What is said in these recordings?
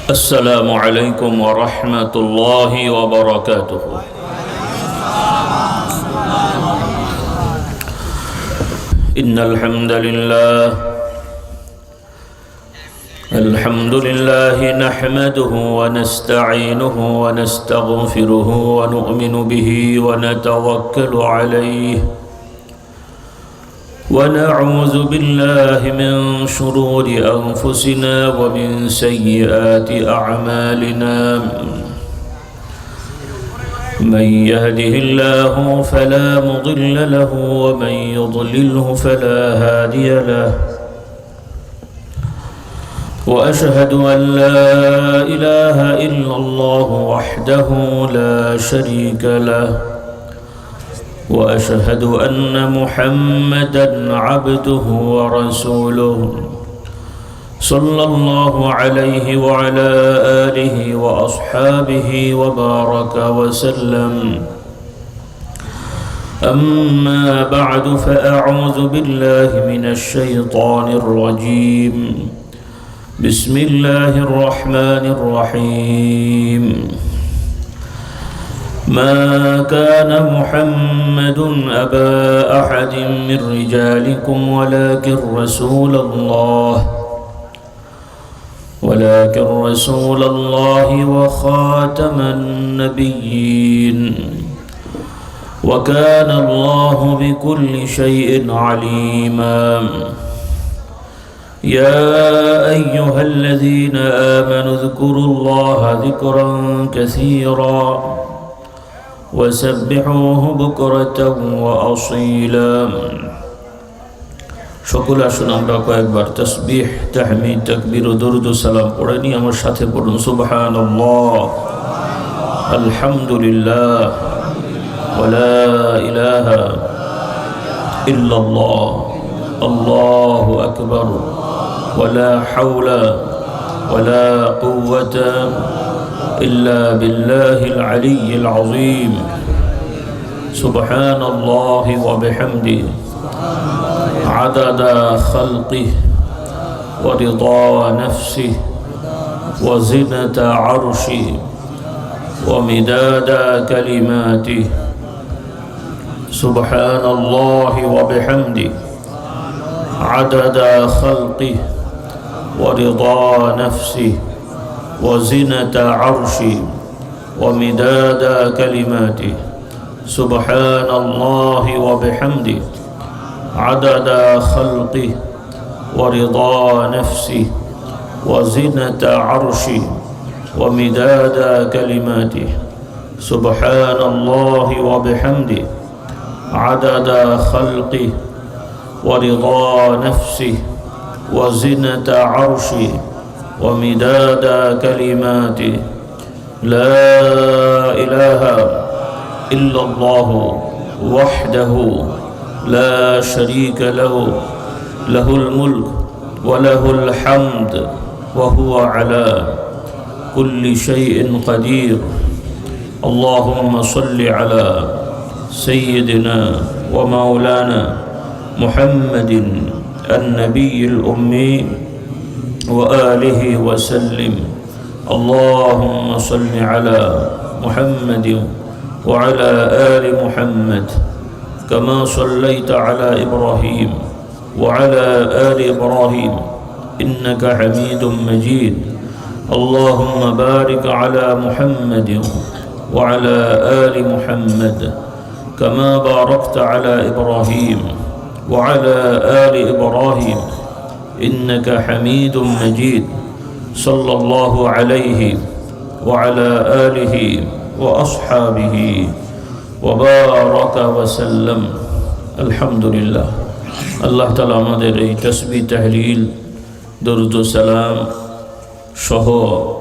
السلام عليكم ورحمة الله وبركاته. إن الحمد لله نحمده ونستعينه ونستغفره ونؤمن به ونتوكل عليه ونعوذ بالله من شرور أنفسنا ومن سيئات أعمالنا. من يهده الله فلا مضل له ومن يضلله فلا هادي له. وأشهد أن لا إله إلا الله وحده لا شريك له. وأشهد أن محمدًا عبده ورسوله صلى الله عليه وعلى آله وأصحابه وبارك وسلم. أما بعد فأعوذ بالله من الشيطان الرجيم. بسم الله الرحمن الرحيم. ما كان محمد أبا أحد من رجالكم ولكن رسول الله وخاتم النبيين وكان الله بكل شيء عليما. يا أيها الذين آمنوا اذكروا الله ذكرا كثيرا وسبحوه بكرة وأصيلا. সকলে আসুন আমরা কয়েকবার তাসবিহ, তাহমিদ, তাকবীর ও দরুদ ও সালাম পড়ে নিই। আমার সাথে পড়ুন সুবহানাল্লাহ, আলহামদুলিল্লাহ, ওয়া লা ইলাহা ইল্লাল্লাহ, আল্লাহু আকবার, ওয়া লা হাওলা ওয়া লা কুওয়াতা إلا بالله العلي العظيم. سبحان الله وبحمده عدد خلقه ورضا نفسه وزنة عرشه ومداد كلماته. سبحان الله وبحمده عدد خلقه ورضا نفسه وزنة عرشي ومداد كلماتي. سبحان الله وبحمده عدد خلقه ورضا نفسي وزنة عرشي ومداد كلماتي. سبحان الله وبحمده عدد خلقه ورضا نفسه وزنة عرشي ومداد كلماته. لا إله إلا الله وحده لا شريك له. له الملك وله الحمد وهو على كل شيء قدير. اللهم صل على سيدنا ومولانا محمد النبي الأمي وآله وسلم. اللهم صل على محمد وعلى آل محمد كما صليت على إبراهيم وعلى آل إبراهيم إنك حميد مجيد. اللهم بارك على محمد وعلى آل محمد كما باركت على إبراهيم وعلى آل إبراهيم إنك حميد مجيد. صلى الله عليه وعلى آله وأصحابه وبارك وسلم. الحمد لله. আল্লাহ তাআলা আমাদের এই তাসবিহ, তাহলিল, দরুদ ও সালাম সহ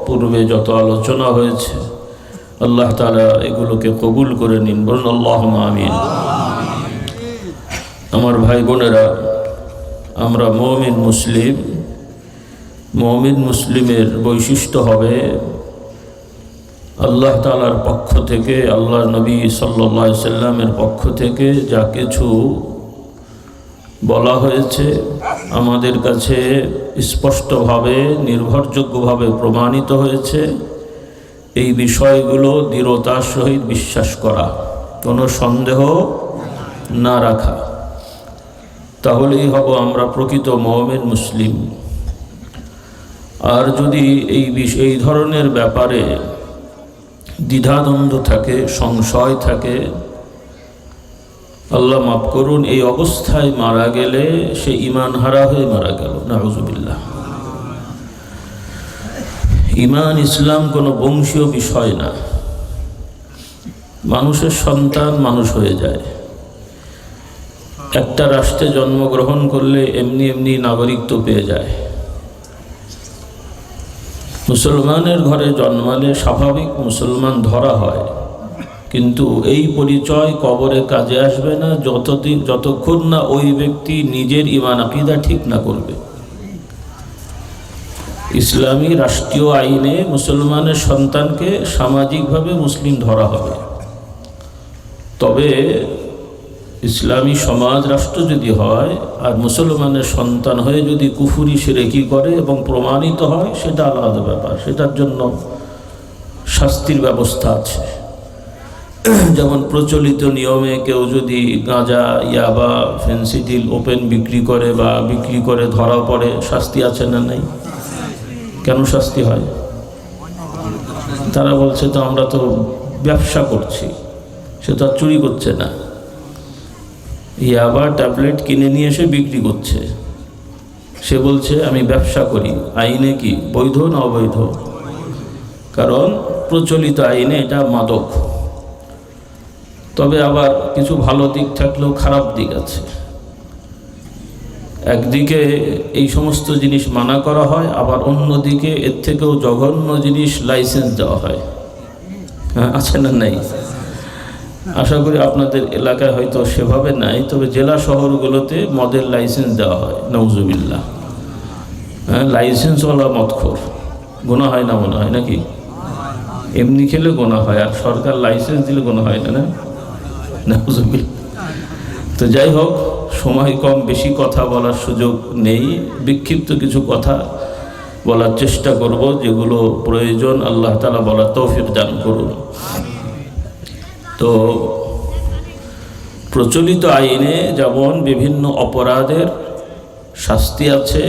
পূর্বে যত আলোচনা হয়েছে আল্লাহ তাআলা এগুলোকে কবুল করে নিন। বলুন আল্লাহুম্মা আমিন। আমার ভাই বোনেরা, আমরা মুমিন মুসলিমের বৈশিষ্ট্য হবে আল্লাহ তাআলার পক্ষ থেকে, আল্লাহর নবী সাল্লাল্লাহু আলাইহি সাল্লামের পক্ষ থেকে যা কিছু বলা হয়েছে, আমাদের কাছে স্পষ্টভাবে নির্ভরযোগ্যভাবে প্রমাণিত হয়েছে এই বিষয়গুলো দৃঢ়তার সহিত বিশ্বাস করা, কোনো সন্দেহ না রাখা, তাহলেই হব আমরা প্রকৃত মুমিন মুসলিম। আর যদি এই ধরনের ব্যাপারে দ্বিধাদ্বন্দ্ব থাকে, সংশয় থাকে, আল্লাহ মাফ করুন, এই অবস্থায় মারা গেলে সে ঈমান হারা হয়ে মারা গেল, নাউযুবিল্লাহ। ঈমান ইসলাম কোনো বংশীয় বিষয় না। মানুষের সন্তান মানুষ হয়ে যায়। একটা রাষ্ট্রে জন্মগ্রহণ করলে এমনি এমনি নাগরিকত্ব পেয়ে যায়। মুসলমানের ঘরে জন্মালে স্বাভাবিক মুসলমান ধরা হয়, কিন্তু এই পরিচয় কবরে কাজে আসবে না যতক্ষণ না ওই ব্যক্তি নিজের ঈমান আকীদা ঠিক না করবে। ইসলামী রাষ্ট্রীয় আইনে মুসলমানের সন্তানকে সামাজিকভাবে মুসলিম ধরা হবে, তবে ইসলামী সমাজ রাষ্ট্র যদি হয় আর মুসলমানের সন্তান হয়ে যদি কুফরি শিরকি করে এবং প্রমাণিত হয়, সেটা আলাদা ব্যাপার, সেটার জন্য শাস্তির ব্যবস্থা আছে। যেমন প্রচলিত নিয়মে কেউ যদি গাঁজা, ইয়াবা, ফেন্সিডিল ওপেন বিক্রি করে বা বিক্রি করে ধরা পড়ে, শাস্তি আছে না নাই? কেন শাস্তি হয়? তারা বলছে তো আমরা তো ব্যবসা করছি, সে তো আর চুরি করছে না, ইয়াবা ট্যাবলেট কিনে নিয়ে এসে বিক্রি করছে, সে বলছে আমি ব্যবসা করি। আইনে কি বৈধ না অবৈধ? কারণ প্রচলিত আইনে এটা মাদক। তবে আবার কিছু ভালো দিক থাকলেও খারাপ দিক আছে। একদিকে এই সমস্ত জিনিস মানা করা হয়, আবার অন্যদিকে এর থেকেও জঘন্য জিনিস লাইসেন্স দেওয়া হয়। হ্যাঁ, আছে না নাই? আশা করি আপনাদের এলাকায় হয়তো সেভাবে নাই, তবে জেলা শহরগুলোতে মদের লাইসেন্স দেওয়া হয়, নাউযুবিল্লাহ। হ্যাঁ, লাইসেন্সওয়ালা মদখোর গুনাহ হয় না? মনে হয় নাকি? এমনি খেলে গুনাহ হয়, আর সরকার লাইসেন্স দিলে গুনাহ হয় না, নাউযুবিল্লাহ। তো যাই হোক, সময় কম, বেশি কথা বলার সুযোগ নেই। বিক্ষিপ্ত কিছু কথা বলার চেষ্টা করব, যেগুলো প্রয়োজন আল্লাহ তাআলা বলার তৌফিক দান করুন। তো প্রচলিত আইনে যেমন বিভিন্ন অপরাধের শাস্তি আছে,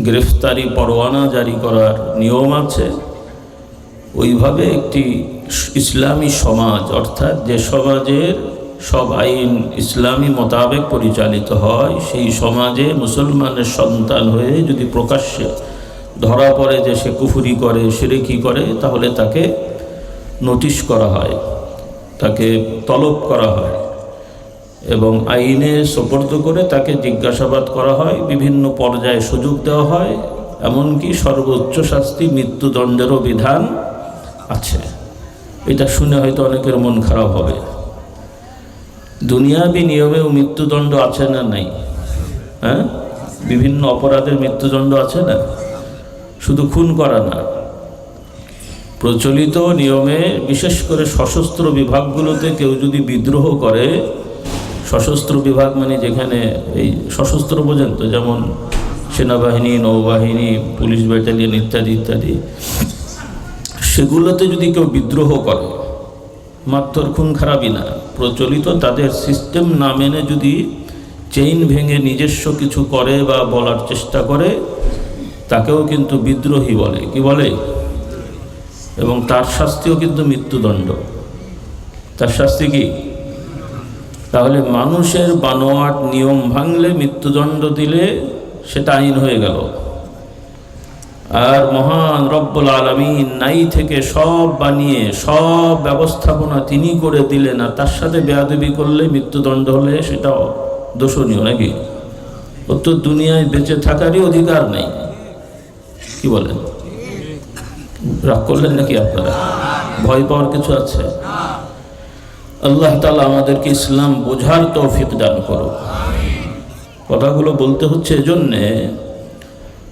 গ্রেফতারি পরোয়ানা জারি করার নিয়ম আছে, ওইভাবে একটি ইসলামী সমাজ, অর্থাৎ যে সমাজের সব আইন ইসলামী মোতাবেক পরিচালিত হয়, সেই সমাজে মুসলমানের সন্তান হয়ে যদি প্রকাশ্যে ধরা পড়ে যে সে কুফরি করে, শিরকি করে, তাহলে তাকে নোটিশ করা হয়, তাকে তলব করা হয় এবং আইনে সোপর্দ করে তাকে জিজ্ঞাসাবাদ করা হয়, বিভিন্ন পর্যায়ে সুযোগ দেওয়া হয়, এমনকি সর্বোচ্চ শাস্তি মৃত্যুদণ্ডেরও বিধান আছে। এটা শুনে হয়তো অনেকের মন খারাপ হবে। দুনিয়াবি নিয়মেও মৃত্যুদণ্ড আছে না নাই? হ্যাঁ, বিভিন্ন অপরাধের মৃত্যুদণ্ড আছে না, শুধু খুন করা না। প্রচলিত নিয়মে বিশেষ করে সশস্ত্র বিভাগগুলোতে কেউ যদি বিদ্রোহ করে, সশস্ত্র বিভাগ মানে যেখানে এই সশস্ত্র বোঝেন তো, যেমন সেনাবাহিনী, নৌবাহিনী, পুলিশ ব্যাটালিয়ন ইত্যাদি ইত্যাদি, সেগুলোতে যদি কেউ বিদ্রোহ করে, মাত্র খুন খারাপই না, প্রচলিত তাদের সিস্টেম না মেনে যদি চেইন ভেঙে নিজস্ব কিছু করে বা বলার চেষ্টা করে, তাকেও কিন্তু বিদ্রোহী বলে। কি বলে? এবং তার শাস্তিও কিন্তু মৃত্যুদণ্ড। তার শাস্তি কি? তাহলে মানুষের বানোয়াট নিয়ম ভাঙলে মৃত্যুদণ্ড দিলে সেটা আইন হয়ে গেল। আর মহান রব্বুল আলামিন নাই থেকে সব বানিয়ে সব ব্যবস্থাপনা তিনি করে দিলেন, আর তার সাথে বেয়াদবি করলে মৃত্যুদণ্ড হলে সেটা দোষণীয় নাকি? ও তো দুনিয়ায় বেঁচে থাকারই অধিকার নেই। কি বলেন? রাগ করলেন নাকি আপনারা? ভয় পাওয়ার কিছু আছে? আল্লাহ তাআলা আমাদেরকে ইসলাম বোঝার তৌফিক দান করুন। কথাগুলো বলতে হচ্ছে এজন্যে,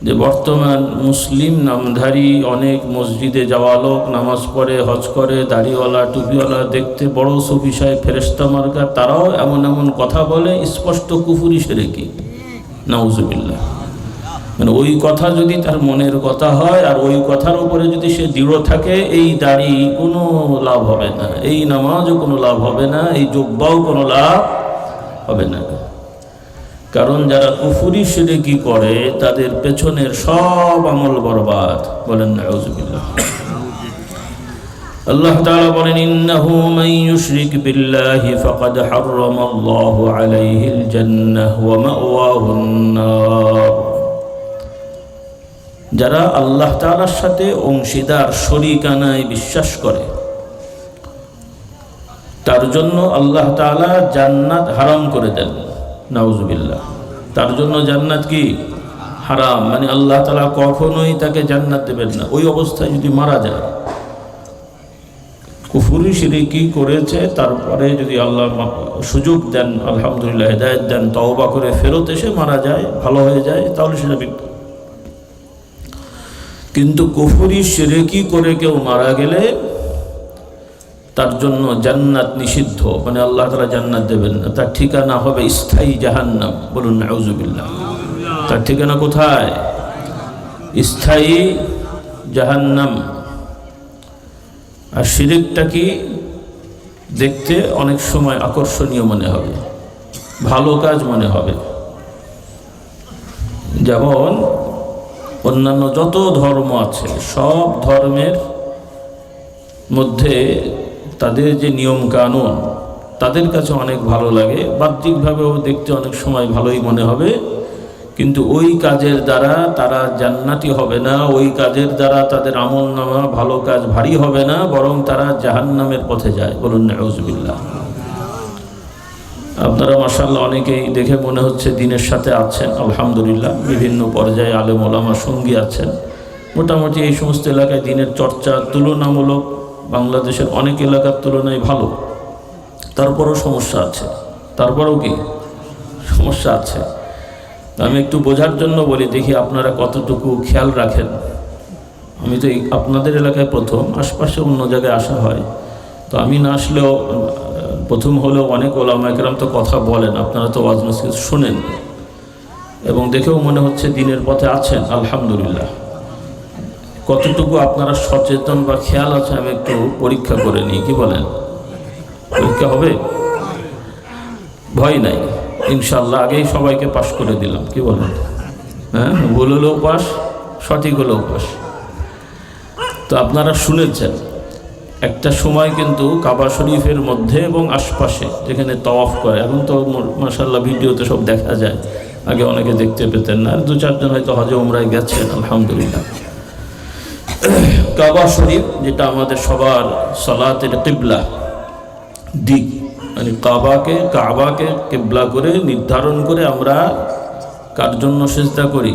যে বর্তমান মুসলিম নামধারী অনেক মসজিদে যাওয়া লোক, নামাজ পড়ে, হজ করে, দাড়িওয়ালা, টুপিওয়ালা, দেখতে বড় সুফি সাহেব, ফেরেশতা মার্কা, তারাও এমন এমন কথা বলে, স্পষ্ট কুফরি শিরকি, নাউজুবিল্লাহ। মানে ওই কথা যদি তার মনের কথা হয় আর ওই কথার উপরে যদি সে দৃঢ় থাকে, এই দাড়ি কোনো লাভ হবে না, এই নামাজও কোনো লাভ হবে না, এই জুব্বাও কোনো লাভ হবে না। কারণ যারা কুফরি শিরকি করে তাদের পেছনের সব আমল বরবাদ। বলেন নাউজুবিল্লাহ। আল্লাহ তাআলা বলেন, ইন্নাহু মান ইউশরিক বিল্লাহি ফাকাদ হাররামাল্লাহু আলাইহিল জান্নাহ ওয়া মাওয়াহুন নার। যারা আল্লাহ তাআলার সাথে অংশীদার, শরীকানায় বিশ্বাস করে, তার জন্য আল্লাহ তাআলা জান্নাত হারাম করে দেন। নাউজুবিল্লাহ। তার জন্য জান্নাত কি হারাম, মানে আল্লাহ তাআলা কখনোই তাকে জান্নাত দেবেন না। ওই অবস্থায় যদি মারা যায়, কুফরি শিরকি করেছে, তারপরে যদি আল্লাহ সুযোগ দেন, আলহামদুলিল্লাহ, হেদায়েত দেন, তওবা করে ফেরত এসে মারা যায়, ভালো হয়ে যায়, তাহলে সেটা বিপদ। কিন্তু কুফরি শিরকি করে কেউ মারা গেলে তার জন্য জান্নাত নিষিদ্ধ, মানে আল্লাহ তাআলা জান্নাত দেবেন না। তার ঠিকানা হবে স্থায়ী জাহান্নাম। বলুন নাউজুবিল্লাহ। তার ঠিকানা কোথায়? স্থায়ী জাহান্নাম। আর শিরকটা কি দেখতে অনেক সময় আকর্ষণীয় মনে হবে, ভালো কাজ মনে হবে। যেমন অন্যান্য যত ধর্ম আছে, সব ধর্মের মধ্যে তাদের যে নিয়ম কানুন তাদের কাছে অনেক ভালো লাগে, বাহ্যিকভাবেও দেখতে অনেক সময় ভালোই মনে হবে, কিন্তু ওই কাজের দ্বারা তারা জান্নাতি হবে না, ওই কাজের দ্বারা তাদের আমলনামা ভালো কাজ ভারী হবে না, বরং তারা জাহান্নামের পথে যায়। বলুন নাউজুবিল্লাহ। আপনারা মাশাআল্লাহ অনেকেই দেখে মনে হচ্ছে দিনের সাথে আছেন, আলহামদুলিল্লাহ, বিভিন্ন পর্যায়ে আলেম ওলামা সঙ্গী আছেন। মোটামুটি এই সমস্ত এলাকায় দিনের চর্চা তুলনামূলক বাংলাদেশের অনেক এলাকার তুলনায় ভালো। তারপরও সমস্যা আছে, তারপরেও কি সমস্যা আছে। আমি একটু বোঝার জন্য বলি, দেখি আপনারা কতটুকু খেয়াল রাখেন। আমি তো আপনাদের এলাকায় প্রথম, আশপাশে অন্য জায়গায় আসা হয়, তো আমি না আসলেও প্রথম হলেও অনেক ওলামা কেরাম তো কথা বলেন, আপনারা তো ওয়াজ নসিহত শুনেন, এবং দেখেও মনে হচ্ছে দিনের পথে আছেন, আলহামদুলিল্লাহ। কতটুকু আপনারা সচেতন বা খেয়াল আছে আমি একটু পরীক্ষা করে নিই, কি বলেন? পরীক্ষা হবে? ভয় নাই, ইনশাল্লাহ। আগেই সবাইকে পাশ করে দিলাম, কি বলেন? হ্যাঁ, ভুল হলেও পাস, সঠিক হলেও পাস। তো আপনারা শুনেছেন একটা সময় কিন্তু কাবা শরীফের মধ্যে এবং আশপাশে যেখানে তওয়াফ করে, এখন তো মাশাআল্লাহ ভিডিওতে সব দেখা যায়, আগে অনেকে দেখতে পেতেন না। আর 2-4 জন হয়তো হজে উমরায় গেছেন, আলহামদুলিল্লাহ। কাবা শরীফ যেটা আমাদের সবার সালাতের কিবলা দিক, মানে কাবাকে কিবলা করে নির্ধারণ করে আমরা কার জন্য সিজদা করি?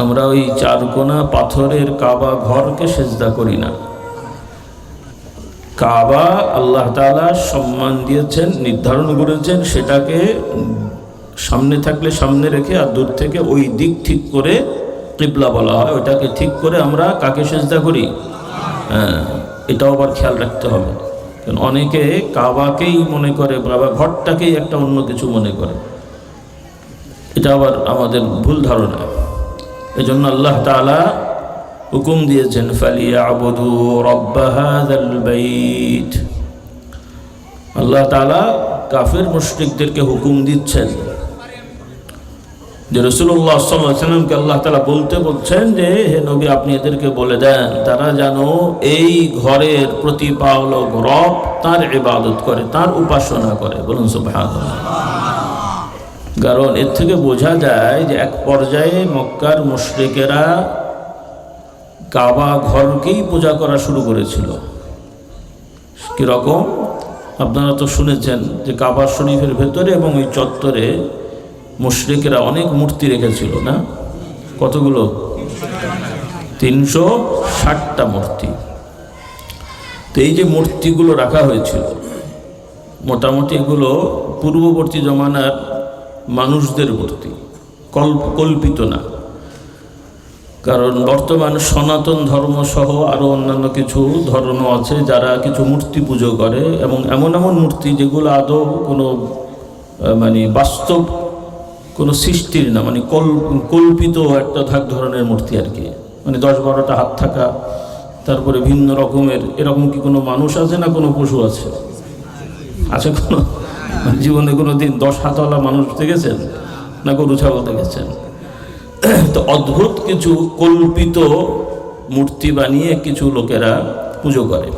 আমরা ওই 4 কোনা পাথরের কাবা ঘরকে সিজদা করি না। কাবা আল্লাহ তাআলা সম্মান দিয়েছেন, নির্ধারণ করেছেন, সেটাকে সামনে থাকলে সামনে রেখে আর দূর থেকে ওই দিক ঠিক করে কিবলা বলা হয়, ওইটাকে ঠিক করে আমরা কাকে সিজদা করি? হ্যাঁ, এটাও আবার খেয়াল রাখতে হবে, কারণ অনেকে কাবাকেই মনে করে, কাবা ঘরটাকেই একটা অন্য কিছু মনে করে, এটা আবার আমাদের ভুল ধারণা। এজন্য আল্লাহ তাআলা হুকুম দিয়েছেন, ফালিয়াবুদু রাব্ব হাযাল বাইত। আল্লাহ তাআলা কাফের মুশরিকদেরকে হুকুম দিচ্ছেন যে রাসূলুল্লাহ সাল্লাল্লাহু আলাইহি ওয়াসাল্লামকে আল্লাহ তাআলা বলছেন যে, হে নবী, আপনি এদেরকে বলে দেন তারা যেন এই ঘরের প্রতিপালক রব তার ইবাদত করে, তার উপাসনা করে। বলুন সুবহানাল্লাহ। কারণ এর থেকে বোঝা যায় যে এক পর্যায়ে মক্কার মুশরিকেরা কাবা ঘরকেই পূজা করা শুরু করেছিল। কীরকম? আপনারা তো শুনেছেন যে কাবা শরীফের ভেতরে এবং ওই চত্বরে মুশরিকেরা অনেক মূর্তি রেখেছিল না? কতগুলো? 360টা মূর্তি। তো এই যে মূর্তিগুলো রাখা হয়েছিল, মোটামুটি এগুলো পূর্ববর্তী জমানার মানুষদের মূর্তি, কল্পিত না। কারণ বর্তমান সনাতন ধর্ম সহ আরও অন্যান্য কিছু ধর্ম আছে যারা কিছু মূর্তি পুজো করে, এবং এমন এমন মূর্তি যেগুলো আদৌ কোনো মানে বাস্তব কোনো সৃষ্টির না, মানে কল্পিত একটা ধরনের মূর্তি আর কি, মানে 10-12টা হাত থাকা, তারপরে ভিন্ন রকমের। এরকম কি কোনো মানুষ আছে না কোনো পশু আছে? আছে কোনো? জীবনে কোনো দিন 10 হাতওয়ালা মানুষ দেখেছেন না গরু ছাগল দেখেছেন? তো অদ্ভুত কিছু কল্পিত মূর্তি বানিয়ে কিছু লোকেরা পুজো করে।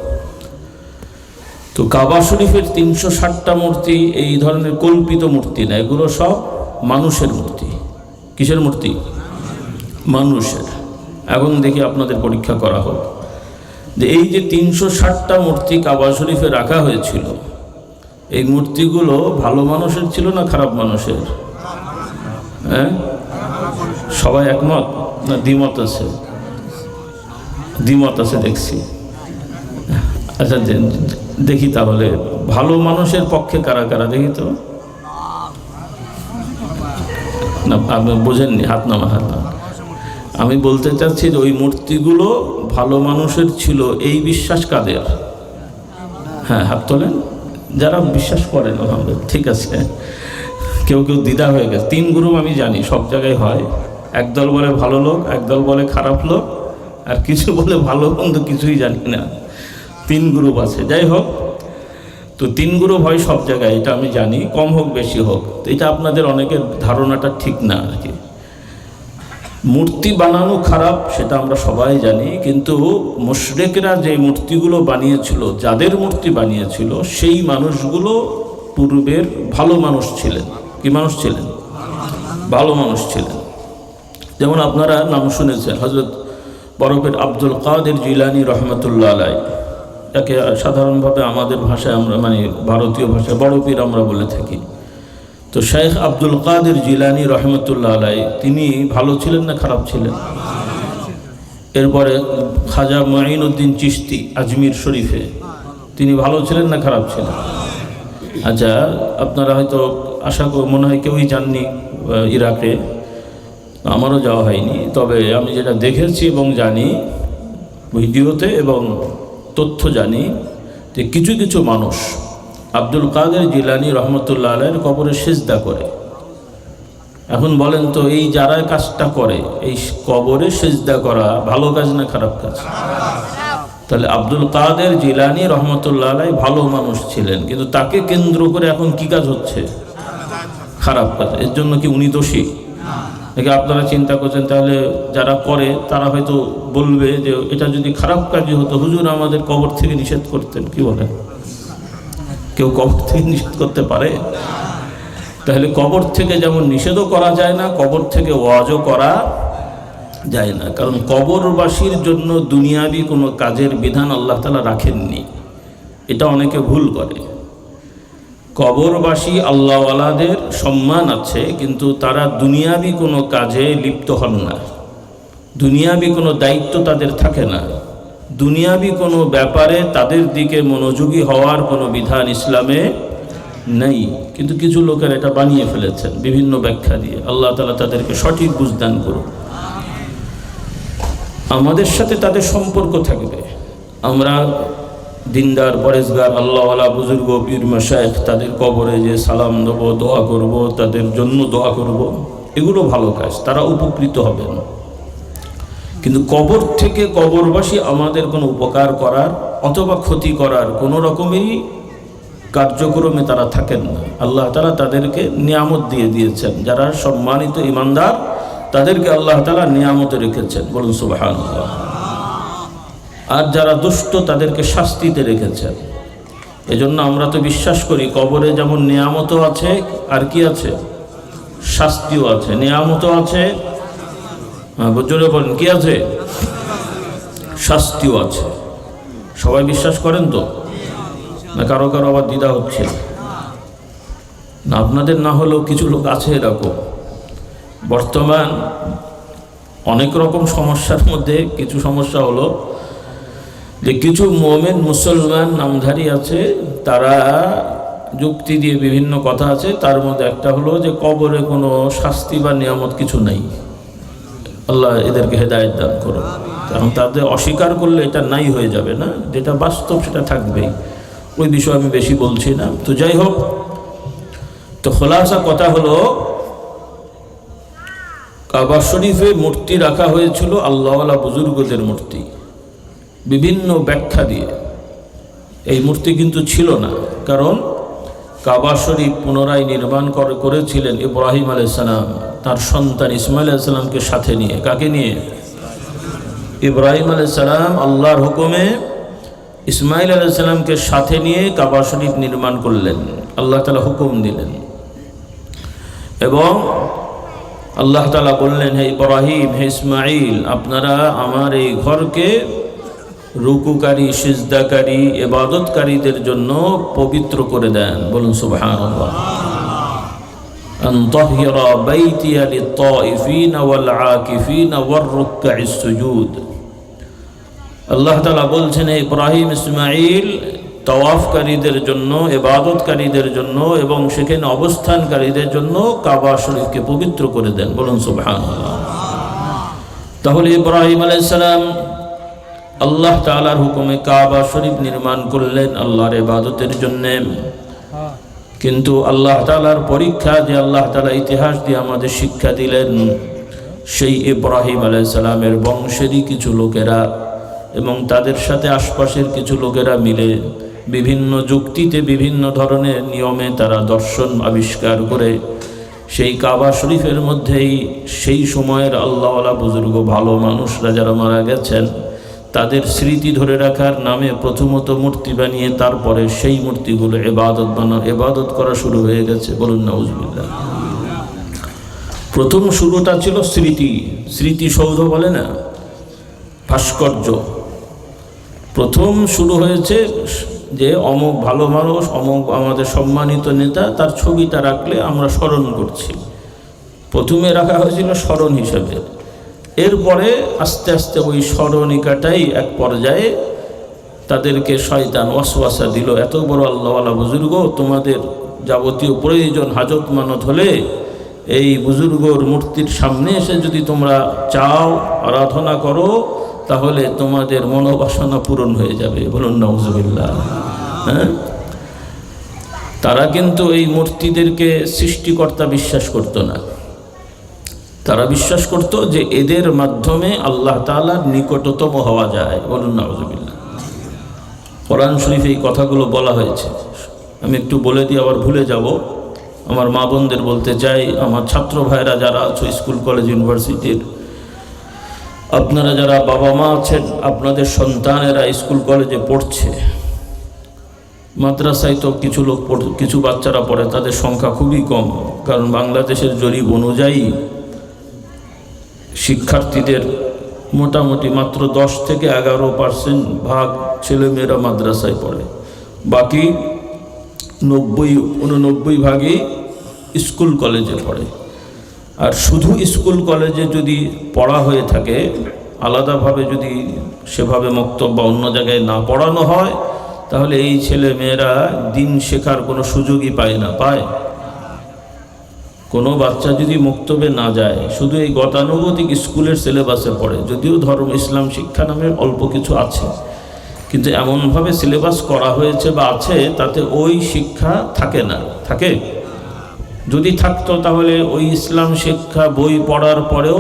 তো কাবা শরীফের 360টা মূর্তি এই ধরনের কল্পিত মূর্তি না, এগুলো সব মানুষের মূর্তি। কিসের মূর্তি? মানুষের। এখন দেখি আপনাদের পরীক্ষা করা হোক যে এই যে 360টা মূর্তি কাবা শরীফে রাখা হয়েছিল, এই মূর্তিগুলো ভালো মানুষের ছিল না খারাপ মানুষের? হ্যাঁ, সবাই একমত না দ্বিমত আছে? দ্বিমত আছে দেখছি। আচ্ছা দেখি তাহলে ভালো মানুষের পক্ষে কারা কারা, দেখি তো। না আপনি বোঝেননি, হাত নামা, হাত নামা। আমি বলতে চাচ্ছি যে ওই মূর্তিগুলো ভালো মানুষের ছিল, এই বিশ্বাস কাদের? হ্যাঁ, হাত তোলেন যারা বিশ্বাস করেন। আলহামদুলিল্লাহ, ঠিক আছে। কেউ কেউ দ্বিধা হয়ে গেছে। 3 গ্রুপ আমি জানি, সব জায়গায় হয়। একদল বলে ভালো লোক, একদল বলে খারাপ লোক, আর কিছু বলে ভালো মন্দ কিছুই জানি না। 3 গ্রুপ আছে। যাই হোক, তো 3 গ্রুপ হয় সব জায়গায়, এটা আমি জানি, কম হোক বেশি হোক। তো এটা আপনাদের অনেকের ধারণাটা ঠিক না আর কি। মূর্তি বানানো খারাপ সেটা আমরা সবাই জানি, কিন্তু মুশরিকরা যে মূর্তিগুলো বানিয়েছিল, যাদের মূর্তি বানিয়েছিল, সেই মানুষগুলো পূর্বের ভালো মানুষ ছিলেন। কি মানুষ ছিলেন? ভালো মানুষ ছিলেন। যেমন আপনারা নাম শুনেছেন হযরত বরফের আব্দুল কাদের জিলানী রহমতুল্লাহ আলাইহি, যাকে সাধারণভাবে আমাদের ভাষায় আমরা মানে ভারতীয় ভাষায় বড় পীর আমরা বলে থাকি। তো শেখ আব্দুল কাদের জিলানী রহমতুল্লাহ আলাইহি তিনি ভালো ছিলেন না খারাপ ছিলেন? এরপরে খাজা মুঈনুদ্দিন চিশতি আজমির শরীফে, তিনি ভালো ছিলেন না খারাপ ছিলেন? আচ্ছা, আপনারা হয়তো আশা করি মনে হয় কেউই যাননি ইরাকে, আমারও যাওয়া হয়নি। তবে আমি যেটা দেখেছি এবং জানি ভিডিওতে এবং তথ্য জানি যে কিছু কিছু মানুষ আব্দুল কাদের জিলানী রহমতুল্লাহ আলাইহির কবরে সিজদা করে। এখন বলেন তো, এই যারা কাজটা করে, এই কবরে সিজদা করা ভালো কাজ না খারাপ কাজ? তাহলে আব্দুল কাদের জিলানী রহমতুল্লাহ আলাইহি ভালো মানুষ ছিলেন, কিন্তু তাকে কেন্দ্র করে এখন কি কাজ হচ্ছে? খারাপ কাজ। এর জন্য কি উনি দোষী? দেখে আপনারা চিন্তা করছেন, তাহলে যারা করে তারা হয়তো বলবে যে এটা যদি খারাপ কাজই হতো হুজুর আমাদের কবর থেকে নিষেধ করতেন। কি বলে? কেউ কবর থেকে নিষেধ করতে পারে? তাহলে কবর থেকে যেমন নিষেধও করা যায় না, কবর থেকে ওয়াজও করা যায় না। কারণ কবরবাসীর জন্য দুনিয়াবি কোনো কাজের বিধান আল্লাহ তাআলা রাখেননি, এটা অনেকে ভুল করে। কবরবাসী আল্লাহওয়ালাদের সম্মান আছে, কিন্তু তারা দুনিয়াবি কোনো কাজে লিপ্ত হন না, দুনিয়াবি কোনো দায়িত্ব তাদের থাকে না, দুনিয়াবি কোনো ব্যাপারে তাদের দিকে মনোযোগী হওয়ার কোনো বিধান ইসলামে নেই। কিন্তু কিছু লোকের এটা বানিয়ে ফেলেছেন বিভিন্ন ব্যাখ্যা দিয়ে। আল্লাহ তাআলা তাদেরকে সঠিক বুঝদান করুন। আমাদের সাথে তাদের সম্পর্ক থাকবে, আমরা দিনদার পরেজগার আল্লাহওয়ালা বুজুর্গ পীর মাশায়েখ তাদের কবরে যে সালাম দেব, দোয়া করব, তাদের জন্য দোয়া করব, এগুলো ভালো কাজ, তারা উপকৃত হবেন। কিন্তু কবর থেকে কবরবাসী আমাদের কোনো উপকার করার অথবা ক্ষতি করার কোনো রকমেরই কার্যক্রমে তারা থাকেন না। আল্লাহ তাআলা তাদেরকে নিয়ামত দিয়ে দিয়েছেন, যারা সম্মানিত ইমানদার তাদেরকে আল্লাহ তাআলা নিয়ামতে রেখেছেন, বলুন সুবহানাল্লাহ। আর যারা দুষ্ট তাদেরকে শাস্তিতে রেখেছেন। এজন্য আমরা তো বিশ্বাস করি কবরে যেমন নিয়ামতও আছে, আর কি আছে? শাস্তিও আছে। নিয়ামতও আছে, জোরে বলেন কি আছে? শাস্তিও আছে। সবাই বিশ্বাস করেন তো? না কারো কারো আবার দ্বিধা হচ্ছে? না আপনাদের না হলেও কিছু লোক আছে এরকম। বর্তমান অনেক রকম সমস্যার মধ্যে কিছু সমস্যা হলো যে কিছু মুমিন মুসলমান নামধারী আছে, তারা যুক্তি দিয়ে বিভিন্ন কথা আছে, তার মধ্যে একটা হলো যে কবরে কোনো শাস্তি বা নিয়ামত কিছু নাই। আল্লাহ এদেরকে হেদায়েত দান করুন। কারণ তাদের অস্বীকার করলে এটা নাই হয়ে যাবে না, যেটা বাস্তব সেটা থাকবেই। ওই বিষয়ে আমি বেশি বলছি না। তো যাই হোক, তো খোলাসা কথা হলো, কাবা শরীফে মূর্তি রাখা হয়েছিল আল্লাহওয়ালা বুজুর্গদের মূর্তি, বিভিন্ন ব্যাখ্যা দিয়ে। এই মূর্তি কিন্তু ছিল না, কারণ কাবা শরীফ পুনরায় নির্মাণ করেছিলেন ইব্রাহিম আলাইহিস সালাম তার সন্তান ইসমাইল আলাইহিস সালামকে সাথে নিয়ে। কাকে নিয়ে? ইব্রাহিম আলাইহিস সালাম আল্লাহর হুকুমে ইসমাইল আলাইহিস সালামকে সাথে নিয়ে কাবা শরীফ নির্মাণ করলেন, আল্লাহ তাআলা হুকুম দিলেন। এবং আল্লাহ তাআলা বললেন, হে ইব্রাহিম, হে ইসমাইল, আপনারা আমার এই ঘরকে রুকুকারী, সিজদাকারী, ইবাদতকারীদের জন্য পবিত্র করে দেন। বলুন সুবহানাল্লাহ। আন তাহিরা বাইতিয়া লিত-তাইফিনা ওয়াল আকিফিনা ওয়ার রুকআইস সুজুদ। আল্লাহ তাআলা বলছেন, হে ইব্রাহিম, ইসমাইল, তাওয়াফকারীদের জন্য, ইবাদতকারীদের জন্য এবং সেখানে অবস্থানকারীদের জন্য কাবা শরীফকে পবিত্র করে দেন। বলুন সুবহানাল্লাহ। তাহলে ইব্রাহিম আলাইহিস সালাম আল্লাহ তাআলার হুকুমে কাবা শরীফ নির্মাণ করলেন আল্লাহর ইবাদতের জন্য। কিন্তু আল্লাহ তাআলার পরীক্ষা, যে আল্লাহ তাআলা ইতিহাস দিয়ে আমাদের শিক্ষা দিলেন, সেই ইব্রাহিম আলাইহিস সালামের বংশেরই কিছু লোকেরা এবং তাদের সাথে আশপাশের কিছু লোকেরা মিলে বিভিন্ন যুক্তিতে, বিভিন্ন ধরনের নিয়মে তারা দর্শন আবিষ্কার করে সেই কাবা শরীফের মধ্যেই সেই সময়ের আল্লাহওয়ালা বুজুর্গ ভালো মানুষরা যারা মারা গেছেন তাদের স্মৃতি ধরে রাখার নামে প্রথমত মূর্তি বানিয়ে তারপরে সেই মূর্তিগুলো ইবাদত করা শুরু হয়ে গেছে। বলুন নাউজুবিল্লাহ। প্রথম শুরুটা ছিল স্মৃতিসৌধ বলে না, ভাস্কর্য। প্রথম শুরু হয়েছে যে অমুক ভালো মানুষ, অমুক আমাদের সম্মানিত নেতা, তার ছবিটা রাখলে আমরা স্মরণ করছি। প্রথমে রাখা হয়েছিল স্মরণ হিসাবে। এরপরে আস্তে আস্তে ওই স্মরণিকাটাই এক পর্যায়ে তাদেরকে শয়তান ওয়াসওয়াসা দিল, এত বড় আল্লাহওয়ালা বুজুর্গ, তোমাদের যাবতীয় প্রয়োজন হাজত মানত হলে এই বুজুর্গর মূর্তির সামনে এসে যদি তোমরা চাও, আরাধনা করো, তাহলে তোমাদের মনোবাসনা পূরণ হয়ে যাবে। বলুন নাউজুবিল্লাহ। হ্যাঁ, তারা কিন্তু এই মূর্তিদেরকে সৃষ্টিকর্তা বিশ্বাস করতো না। তারা বিশ্বাস করত যে এদের মাধ্যমে আল্লাহ তাআলার নিকটতম হওয়া যায়। বলুন নাউজুবিল্লাহ। কোরআন শরীফে এই কথাগুলো বলা হয়েছে। আমি একটু বলে দিয়ে আবার ভুলে যাব। আমার মা বোনদের বলতে চাই, আমার ছাত্র ভাইরা যারা আছো স্কুল, কলেজ, ইউনিভার্সিটির, আপনারা যারা বাবা মা আছেন, আপনাদের সন্তানেরা স্কুল কলেজে পড়ছে, মাদ্রাসায় তো কিছু বাচ্চারা পড়ে, তাদের সংখ্যা খুবই কম। কারণ বাংলাদেশের জরিপ অনুযায়ী শিক্ষার্থীদের মোটামুটি মাত্র 10 থেকে 11% ভাগ ছেলেমেয়েরা মাদ্রাসায় পড়ে, বাকি 90-89 ভাগই স্কুল কলেজে পড়ে। আর শুধু স্কুল কলেজে যদি পড়া হয়ে থাকে, আলাদাভাবে যদি সেভাবে মক্তব বা অন্য জায়গায় না পড়ানো হয়, তাহলে এই ছেলে মেয়েরা দিন শেখার কোনো সুযোগই পায় না। কোনো বাচ্চা যদি মক্তবে না যায়, শুধু এই গতানুগতিক স্কুলের সিলেবাসে পড়ে, যদিও ধর্ম ইসলাম শিক্ষা নামে অল্প কিছু আছে, কিন্তু এমনভাবে সিলেবাস করা হয়েছে বা আছে তাতে ওই শিক্ষা থাকে না। থাকে? যদি থাকতো তাহলে ওই ইসলাম শিক্ষা বই পড়ার পরেও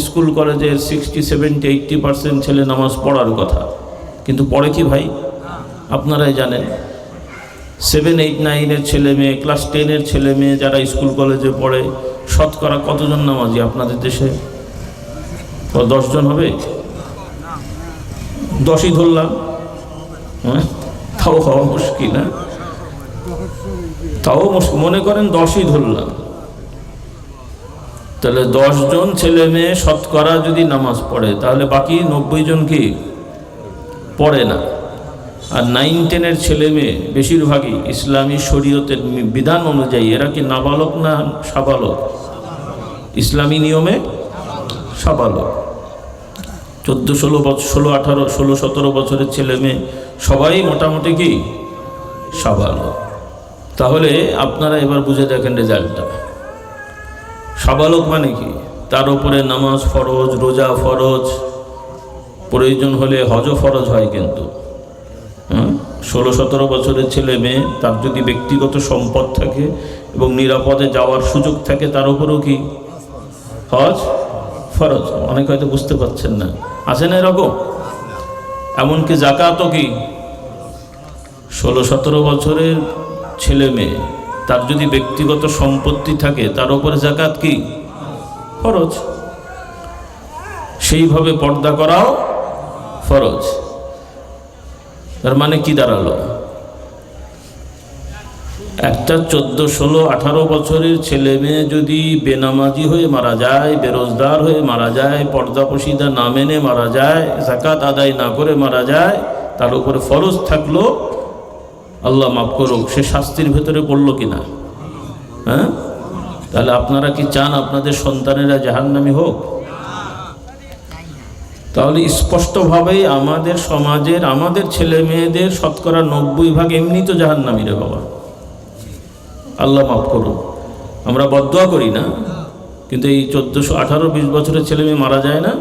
স্কুল কলেজের 60-70-80% ছেলে নামাজ পড়ার কথা, কিন্তু পড়ে কি ভাই? আপনারাই জানেন। 7, 8, 9-এর ছেলে মেয়ে, ক্লাস 10-এর ছেলে মেয়ে যারা স্কুল কলেজে পড়ে, শতকরা কতজন নামাজি আপনাদের দেশে? 10 জন হবে? 10ই ধরলাম। হ্যাঁ, তাও হওয়া মুশকিল। হ্যাঁ, তাও মনে করেন 10ই ধরলাম, তাহলে 10 জন ছেলে মেয়ে শতকরা যদি নামাজ পড়ে, তাহলে বাকি 90 জন কি পড়ে না। আর 9-10-এর ছেলে মেয়ে বেশিরভাগই ইসলামী শরীয়তের বিধান অনুযায়ী এরা কি নাবালক না সাবালক? ইসলামী নিয়মে সাবালক। 14, 16, 18, 16, 17 বছরের ছেলে মেয়ে সবাই মোটামুটি কি সাবালক। তাহলে আপনারা এবার বুঝে দেখেন রেজাল্টটা। সাবালক মানে কি? তার উপরে নামাজ ফরজ, রোজা ফরজ, প্রয়োজন হলে হজও ফরজ হয়। কিন্তু 16-17 বছরের ছেলে মেয়ে, তার যদি ব্যক্তিগত সম্পদ থাকে এবং নিরাপদে যাওয়ার সুযোগ থাকে, তার উপরেও কি হজ ফরজ। অনেকে হয়তো বুঝতে পারছেন না, আছে না এরকম? এমনকি যাকাতও কি 16-17 বছরের ছেলে মেয়ে, তার যদি ব্যক্তিগত সম্পত্তি থাকে, তার উপরে যাকাত কি ফরজ। সেইভাবে পর্দা করাও ফরজ। তার মানে কি দাঁড়ালো? একটা 14, 16, 18 বছরের ছেলে মেয়ে যদি বেনামাজি হয়ে মারা যায়, বেরোজগার হয়ে মারা যায়, পর্দা পশিদা না মেনে মারা যায়, যাকাত আদায় না করে মারা যায়, তার উপরে ফরজ থাকলো, আল্লাহ মাফ করুক, সে শাস্তির ভেতরে পড়লো কিনা? হ্যাঁ? তাহলে আপনারা কি চান আপনাদের সন্তানেরা জাহান্নামী হোক? তাহলে স্পষ্টভাবেই আমাদের সমাজের, আমাদের ছেলে মেয়েদের 90% এমনি তো জাহান্নামী রে বাবা, আল্লাহ মাফ করুন। আমরা বদদুয়া করি না, কিন্তু এই 14, 18, 20 বছরের ছেলে মেয়ে মারা যায় না,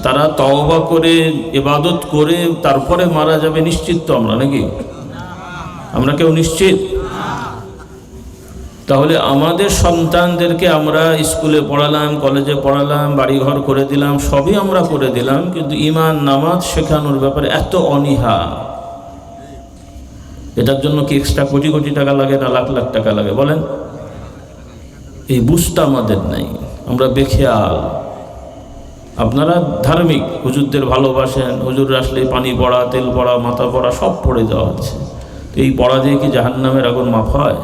তারা তওবা করে ইবাদত করে তারপরে মারা যাবে নিশ্চিত তো আমরা, নাকি? আমরা কেউ নিশ্চিত? তাহলে আমাদের সন্তানদেরকে আমরা স্কুলে পড়ালাম, কলেজে পড়ালাম, বাড়িঘর করে দিলাম, সবই আমরা করে দিলাম, কিন্তু ঈমান নামাজ শেখানোর ব্যাপারে এত অনীহা। এটার জন্য কি এক্সট্রা কোটি কোটি টাকা লাগে না লাখ লাখ টাকা লাগে বলেন? এই বুঝটা আমাদের নাই, আমরা বেখেয়াল। আপনারা ধার্মিক, হুজুরদের ভালোবাসেন, হুজুর আসলে পানি পড়া, তেল পড়া, মাথা পড়া সব পড়ে দেওয়া হচ্ছে। এই পড়া দিয়ে কি জাহান্নামের আগুন মাফ হয়?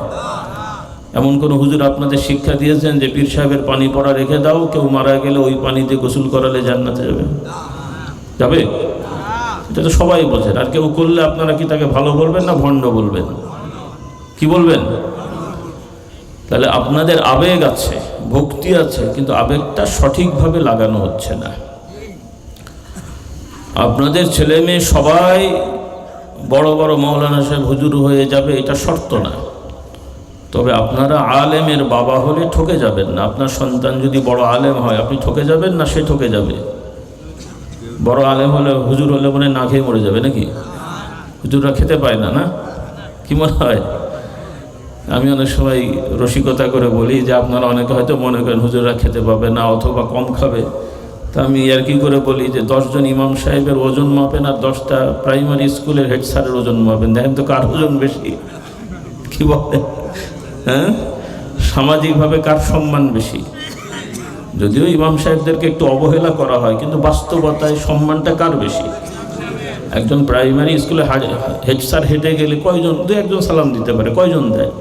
এমন কোনো হুজুর আপনাদের শিক্ষা দিয়েছেন যে পীর সাহেবের পানি পড়া রেখে দাও, কেউ মারা গেলে ওই পানিতে গোসল করালে জান্নাতে যাবে? যাবে? এটা তো সবাই বোঝেন। আর কেউ করলে আপনারা কি তাকে ভালো বলবেন না ভণ্ড বলবেন? কি বলবেন? তাহলে আপনাদের আবেগ আছে, ভক্তি আছে, কিন্তু আবেগটা সঠিকভাবে লাগানো হচ্ছে না। আপনাদের ছেলে মেয়ে সবাই বড় বড় মাওলানা সাহেব হুজুর হয়ে যাবে, এটা শর্ত না। তবে আপনারা আলেমের বাবা হলে ঠকে যাবেন না। আপনার সন্তান যদি বড় আলেম হয়, আপনি ঠকে যাবেন না সে ঠকে যাবে? বড় আলেম হলে, হুজুর হলে মনে না খেয়ে মরে যাবে নাকি? হুজুররা খেতে পায় না, না? কি মনে হয়? আমি অনেক সময় রসিকতা করে বলি যে আপনারা অনেকে হয়তো মনে করেন হুজুররা খেতে পাবে না অথবা কম খাবে। তা আমি আর কি করে বলি যে 10 জন ইমাম সাহেবের ওজন মাপেন আর 10টা প্রাইমারি স্কুলের হেড স্যারের ওজন মাপেন, দেখেন তো কার ওজন বেশি। কি বলে? হ্যাঁ, সামাজিকভাবে কার সম্মান বেশি? যদিও ইমাম সাহেবদেরকে একটু অবহেলা করা হয়, কিন্তু বাস্তবতায় সম্মানটা কার বেশি? একজন প্রাইমারি স্কুলে হেড স্যার হেঁটে গেলে কয়জন, 2-1 সালাম দিতে পারে, কয়জন দেয়?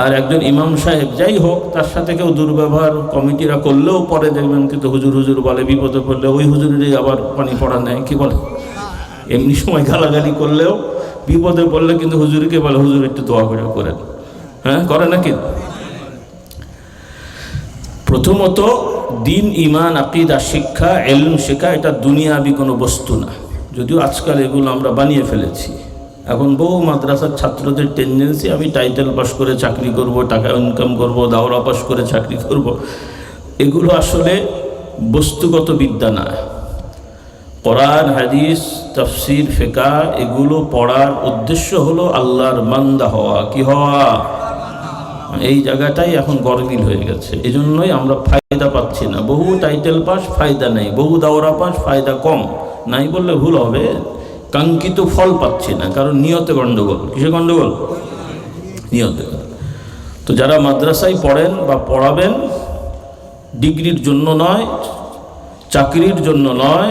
আর একজন ইমাম সাহেব যাই হোক, তার সাথে কেউ দুর্ব্যবহার কমিটিরা করলেও পরে দেখবেন কিন্তু হুজুর হুজুর বলে, বিপদে পড়লে ওই হুজুরেরই আবার পানি পড়া নেয়। কি বলে? এমনি সময় গালাগালি করলেও বিপদে পড়লে কিন্তু হুজুরকে বলে, হুজুর একটু দোয়া করে করেন। হ্যাঁ, করে নাকি? প্রথমত দিন, ইমান, আকিদা শিক্ষা, ইলম শেখা, এটা দুনিয়াবি কোনো বস্তু না। যদিও আজকাল এগুলো আমরা বানিয়ে ফেলেছি। এখন বহু মাদ্রাসার ছাত্রদের টেন্ডেন্সি, আমি টাইটেল পাস করে চাকরি করব, টাকা ইনকাম করব, দাওরা পাস করে চাকরি করব। এগুলো আসলে বস্তুগত বিদ্যা না। কোরআন, হাদিস, তাফসির, ফিকহ এগুলো পড়ার উদ্দেশ্য হলো আল্লাহর বান্দা হওয়া। কি হওয়া? এই জায়গাটাই এখন গরমিল হয়ে গেছে। এই জন্যই আমরা ফায়দা পাচ্ছি না। বহু টাইটেল পাস, ফায়দা নেই। বহু দাওরা পাস, ফায়দা কম। নাই বললে ভুল হবে, কাঙ্ক্ষিত ফল পাচ্ছি না, কারণ নিয়তে গণ্ডগোল। কিসে গণ্ডগোল? নিয়তে। তো যারা মাদ্রাসায় পড়েন বা পড়াবেন, ডিগ্রির জন্য নয়, চাকরির জন্য নয়,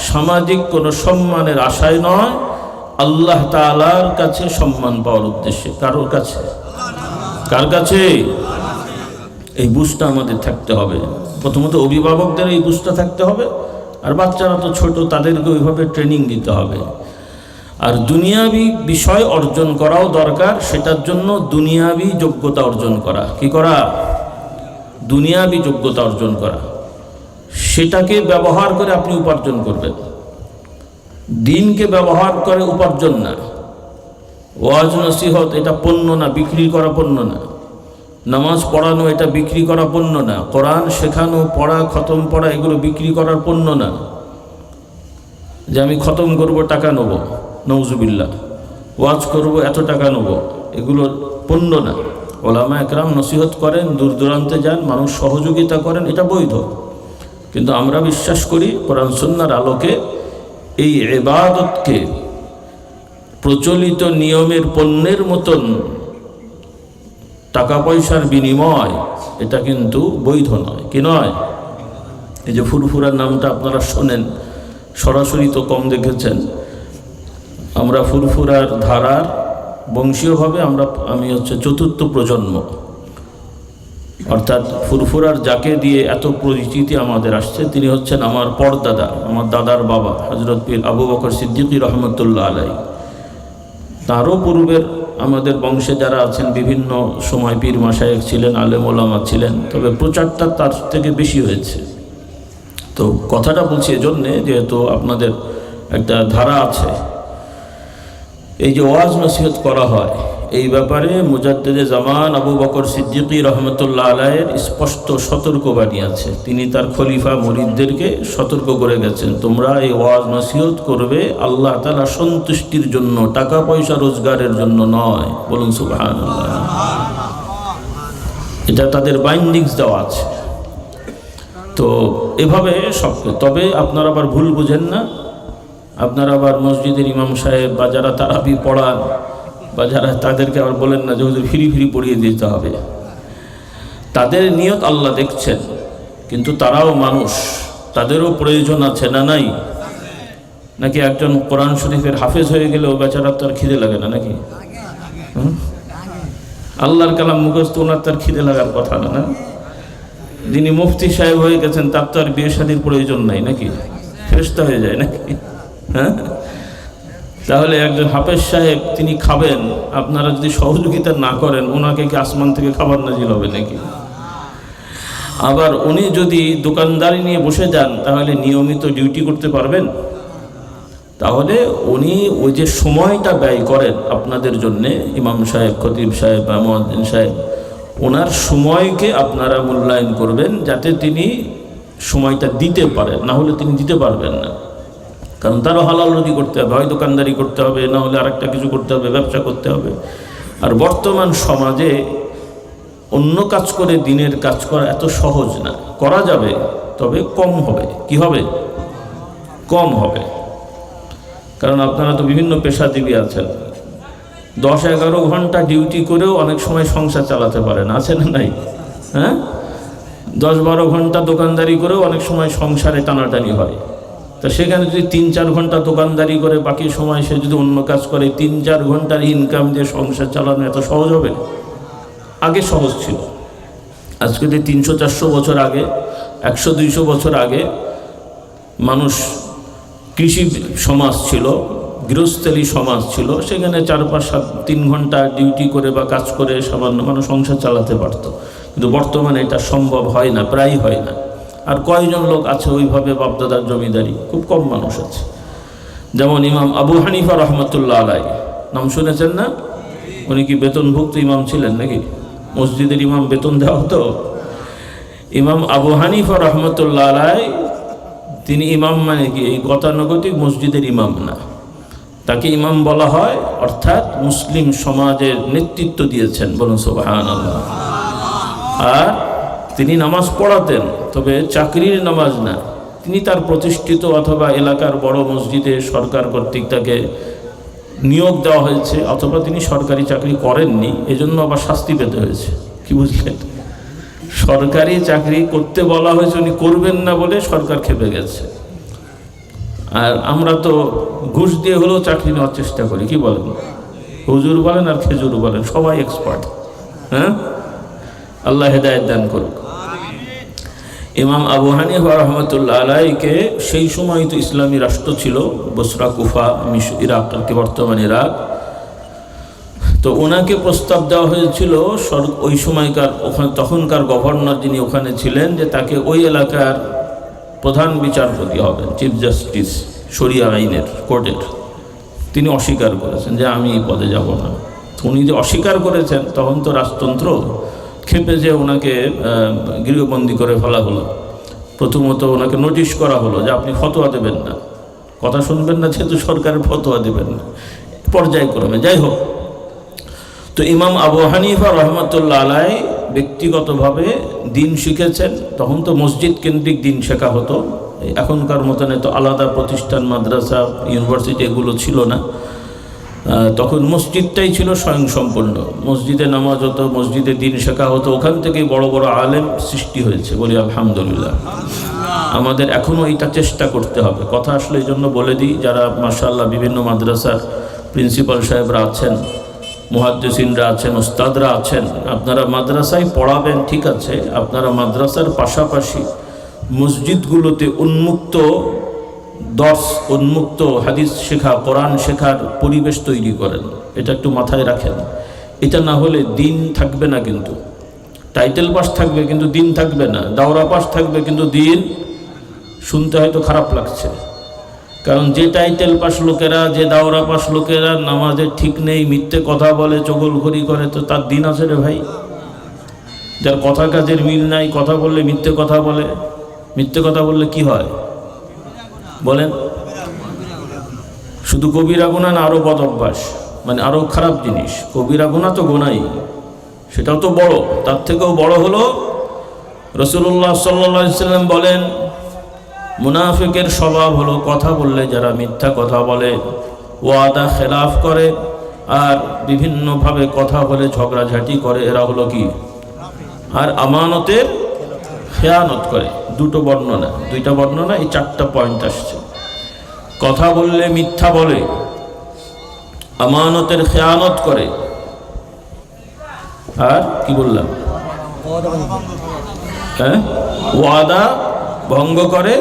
সামাজিক কোনো সম্মানের আশায় নয়, আল্লাহ তাআলার কাছে সম্মান পাওয়ার উদ্দেশ্যে। কারোর কাছে? কার কাছে? এই বুঝটা আমাদের থাকতে হবে। প্রথমত অভিভাবকদের এই বুঝটা থাকতে হবে, আর বাচ্চারা তো ছোট, তাদেরকে ওইভাবে ট্রেনিং দিতে হবে। আর দুনিয়াবি বিষয় অর্জন করাও দরকার, সেটার জন্য দুনিয়াবি যোগ্যতা অর্জন করা। কি করা? দুনিয়াবি যোগ্যতা অর্জন করা। সেটাকে ব্যবহার করে আপনি উপার্জন করবেন। দিনকে ব্যবহার করে উপার্জন না। ওয়াজ নসিহত এটা পণ্য না, বিক্রি করা পণ্য না। নামাজ পড়ানো এটা বিক্রি করা পণ্য না, কোরআন শেখানো, পড়া, খতম পড়া এগুলো বিক্রি করার পণ্য না, যে আমি খতম করব টাকা নেব, নওজুবিল্লাহ, ওয়াজ করব এত টাকা নেব, এগুলো পণ্য না। ওলামা একরাম নসিহত করেন, দূর দূরান্তে যান, মানুষ সহযোগিতা করেন, এটা বৈধ। কিন্তু আমরা বিশ্বাস করি কোরআন সুন্নাহর আলোকে এই ইবাদতকে প্রচলিত নিয়মের পণ্যের মতন টাকা পয়সার বিনিময়, এটা কিন্তু বৈধ নয়। কি নয়? এই যে ফুরফুরার নামটা আপনারা শোনেন, সরাসরি তো কম দেখেছেন। আমরা ফুরফুরার ধারার বংশীয়ভাবে আমি হচ্ছে চতুর্থ প্রজন্ম, অর্থাৎ ফুরফুরার যাকে দিয়ে এত পরিচিতি আমাদের আসছে তিনি হচ্ছেন আমার পরদাদা, আমার দাদার বাবা হযরত পীর আবু বকর সিদ্দিক রহমতুল্লাহ আলাইহি। তারও পূর্বের আমাদের বংশে যারা আছেন বিভিন্ন সময় পীর মাশায়েখ ছিলেন, আলেম ওলামা ছিলেন, তবে প্রচারটা তার থেকে বেশি হয়েছে। তো কথাটা বলছি এজন্যে, যেহেতু আপনাদের একটা ধারা আছে, এই যে ওয়াজ নসিহত করা হয় এই ব্যাপারে মুজাদ্দিদে জামান আবু বকর সিদ্দিক রহমতুল্লাহ আলাইহির স্পষ্ট সতর্কবাণী আছে। তিনি তার খলিফা মুরিদদেরকে সতর্ক করে গেছেন, তোমরা এই ওয়াজ নসিহত করবে আল্লাহ তাআলা সন্তুষ্টির জন্য, টাকা পয়সা রোজগারের জন্য নয়। বলুন সুবহানাল্লাহ। এটা তাদের বাইন্ডিংস দেওয়া আছে। তো এভাবে সবকে, তবে আপনারা আবার ভুল বুঝেন না, আপনারা আবার মসজিদের ইমাম সাহেব বা যারা তারাবি পড়ান বা যারা, তাদেরকে আবার বলেন না যে হুজুর ফ্রি ফ্রি পড়িয়ে দিতে হবে। তাদের নিয়ত আল্লাহ দেখছেন, কিন্তু তারাও মানুষ, তাদেরও প্রয়োজন আছে না নাই? নাকি একজন কোরআন শরীফের হাফেজ হয়ে গেলেও বেচারার তার খিদে লাগে না নাকি? আল্লাহর কালাম মুখস্থ, ওনার তার খিদে লাগার কথা না, না? যিনি মুফতি সাহেব হয়ে গেছেন তার তো আর বিয়ে শাদীর প্রয়োজন নাই নাকি? ফেরেশতা হয়ে যায় নাকি? হ্যাঁ, তাহলে একজন হাফেজ সাহেব তিনি খাবেন, আপনারা যদি সহযোগিতা না করেন ওনাকে কি আসমান থেকে খাবার নাজিল হবে নাকি? আবার উনি যদি দোকানদারি নিয়ে বসে যান তাহলে নিয়মিত ডিউটি করতে পারবেন? তাহলে উনি ওই যে সময়টা ব্যয় করেন আপনাদের জন্যে, ইমাম সাহেব, খতিব সাহেব বা মুয়াজ্জিন সাহেব, ওনার সময়কে আপনারা মূল্যায়ন করবেন যাতে তিনি সময়টা দিতে পারেন, না হলে তিনি দিতে পারবেন না। কারণ তারও হালাল রুজি করতে হবে, হয় দোকানদারি করতে হবে, না হলে আরেকটা কিছু করতে হবে, ব্যবসা করতে হবে। আর বর্তমান সমাজে অন্য কাজ করে দিনের কাজ করা এত সহজ না, করা যাবে তবে কম হবে। কি হবে? কম হবে। কারণ আপনারা তো বিভিন্ন পেশাজীবী আছেন, 10-11 ঘন্টা ডিউটি করেও অনেক সময় সংসার চালাতে পারেন, আছে না নাই? হ্যাঁ, 10-12 ঘন্টা দোকানদারি করেও অনেক সময় সংসারে টানাটানি হয়। তো সেখানে যদি 3-4 ঘন্টা দোকানদারি করে বাকি সময় সে যদি অন্য কাজ করে, 3-4 ঘন্টার ইনকাম দিয়ে সংসার চালানো এত সহজ হবে? আগে সহজ ছিল। আজকে যে 300-400 বছর আগে, 100-200 বছর আগে মানুষ কৃষি সমাজ ছিল, গৃহস্থলী সমাজ ছিল, সেখানে 4-5-7-3 ঘন্টা ডিউটি করে বা কাজ করে সামান্য মানুষ সংসার চালাতে পারত। কিন্তু বর্তমানে এটা সম্ভব হয় না, প্রায় হয় না। আর কয়জন লোক আছে ওইভাবে বাপদাদার জমিদারি? খুব কম মানুষ আছে। যেমন ইমাম আবু হানিফা রহমতুল্লাহ আলাইহি, নাম শুনেছেন না? উনি কি বেতনভুক্ত ইমাম ছিলেন নাকি? মসজিদের ইমাম বেতন দেওয়া হতো? ইমাম আবু হানিফা রহমতুল্লাহ আলাইহি তিনি ইমাম মানে কি এই গতানুগতিক মসজিদের ইমাম না, তাকে ইমাম বলা হয়, অর্থাৎ মুসলিম সমাজের নেতৃত্ব দিয়েছেন। বলুন সুবহানাল্লাহ। আর তিনি নামাজ পড়াতেন, তবে চাকরির নামাজ না। তিনি তার প্রতিষ্ঠিত অথবা এলাকার বড় মসজিদে সরকার কর্তৃক তাকে নিয়োগ দেওয়া হয়েছে, অথবা তিনি সরকারি চাকরি করেননি, এজন্য আবার শাস্তি পেতে হয়েছে। কি বুঝলেন? সরকারি চাকরি করতে বলা হয়েছে, উনি করবেন না বলে সরকার খেপে গেছে। আর আমরা তো ঘুষ দিয়ে হলেও চাকরি নেওয়ার চেষ্টা করি। কি বলেন? হুজুর বলেন আর খেজুর বলেন, সবাই এক্সপার্ট। হ্যাঁ, আল্লাহ হেদায়েত দান করুক। ইমাম আবু হানিফা রহমতুল্লাহ আলাইহিকে সেই সময় তো ইসলামী রাষ্ট্র ছিল, বসরা, কুফা, ইরাক, বর্তমান ইরাক। তো ওনাকে প্রস্তাব দেওয়া হয়েছিল ওই সময়কার তখনকার গভর্নর যিনি ওখানে ছিলেন, যে তাকে ওই এলাকার প্রধান বিচারপতি হবেন, চিফ জাস্টিস শরিয়া আইনের কোর্টের। তিনি অস্বীকার করেছেন যে আমি এই পদে যাব না। উনি যে অস্বীকার করেছেন, তখন তো রাজতন্ত্র, ক্ষেপে যে ওনাকে গৃহবন্দী করে ফেলা হলো। প্রথমত ওনাকে নোটিশ করা হলো যে আপনি ফতোয়া দেবেন না, কথা শুনবেন না, যেহেতু সরকারের ফতোয়া দেবেন না, পর্যায়ক্রমে। যাই হোক, তো ইমাম আবু হানিফা রহমতুল্লাহ আলাই ব্যক্তিগতভাবে দিন শিখেছেন। তখন তো মসজিদ কেন্দ্রিক দিন শেখা হতো, এখনকার মতন তো আলাদা প্রতিষ্ঠান, মাদ্রাসা, ইউনিভার্সিটি এগুলো ছিল না। তখন মসজিদটাই ছিল স্বয়ংসম্পূর্ণ। মসজিদে নামাজ হতো, মসজিদে দিন শেখা হতো, ওখান থেকেই বড় বড় আলেম সৃষ্টি হয়েছে, বলি আলহামদুলিল্লাহ। আমাদের এখনও এইটা চেষ্টা করতে হবে। কথা আসলে এই জন্য বলে দিই, যারা মাশাআল্লাহ বিভিন্ন মাদ্রাসার প্রিন্সিপাল সাহেবরা আছেন, মুহাদ্দিসিনরা আছেন, উস্তাদরা আছেন, আপনারা মাদ্রাসায় পড়াবেন ঠিক আছে, আপনারা মাদ্রাসার পাশাপাশি মসজিদগুলোতে উন্মুক্ত দর্স, উন্মুক্ত হাদিস শেখা, কোরআন শেখার পরিবেশ তৈরি করেন। এটা একটু মাথায় রাখেন। এটা না হলে দিন থাকবে না, কিন্তু টাইটেল পাস থাকবে কিন্তু দিন থাকবে না, দাওরা পাস থাকবে কিন্তু দিন। শুনতে হয়তো খারাপ লাগছে, কারণ যে টাইটেল পাস লোকেরা, যে দাওরা পাস লোকেরা নামাজের ঠিক নেই, মিথ্যে কথা বলে, চগলখড়ি করে, তো তার দিন আছে রে ভাই? যার কথা কাজের মিল নাই, কথা বললে মিথ্যে কথা বলে। মিথ্যে কথা বললে কি হয় বলেন? শুধু কবিরা গুনাহ না, আরও বদ অভ্যাস, মানে আরও খারাপ জিনিস। কবিরা গুনাহ তো গুনাই, সেটাও তো বড়। তার থেকেও বড় হলো রাসূলুল্লাহ সাল্লাল্লাহু আলাইহি ওয়াসাল্লাম বলেন, মুনাফিকের স্বভাব হলো কথা বললে যারা মিথ্যা কথা বলে, ওয়াদা খেলাফ করে, আর বিভিন্নভাবে কথা বলে ঝগড়াঝাটি করে, এরা হলো কি? আর আমানতের খেয়ানত করে। দুটো বর্ণনা, দুইটা বর্ণনা, এই চারটা পয়েন্ট আসছে। কথা বললে মিথ্যা বলে, আমানতের খেয়ানত করে, আর কি বললাম? হ্যাঁ, ওয়াদা ভঙ্গ করে,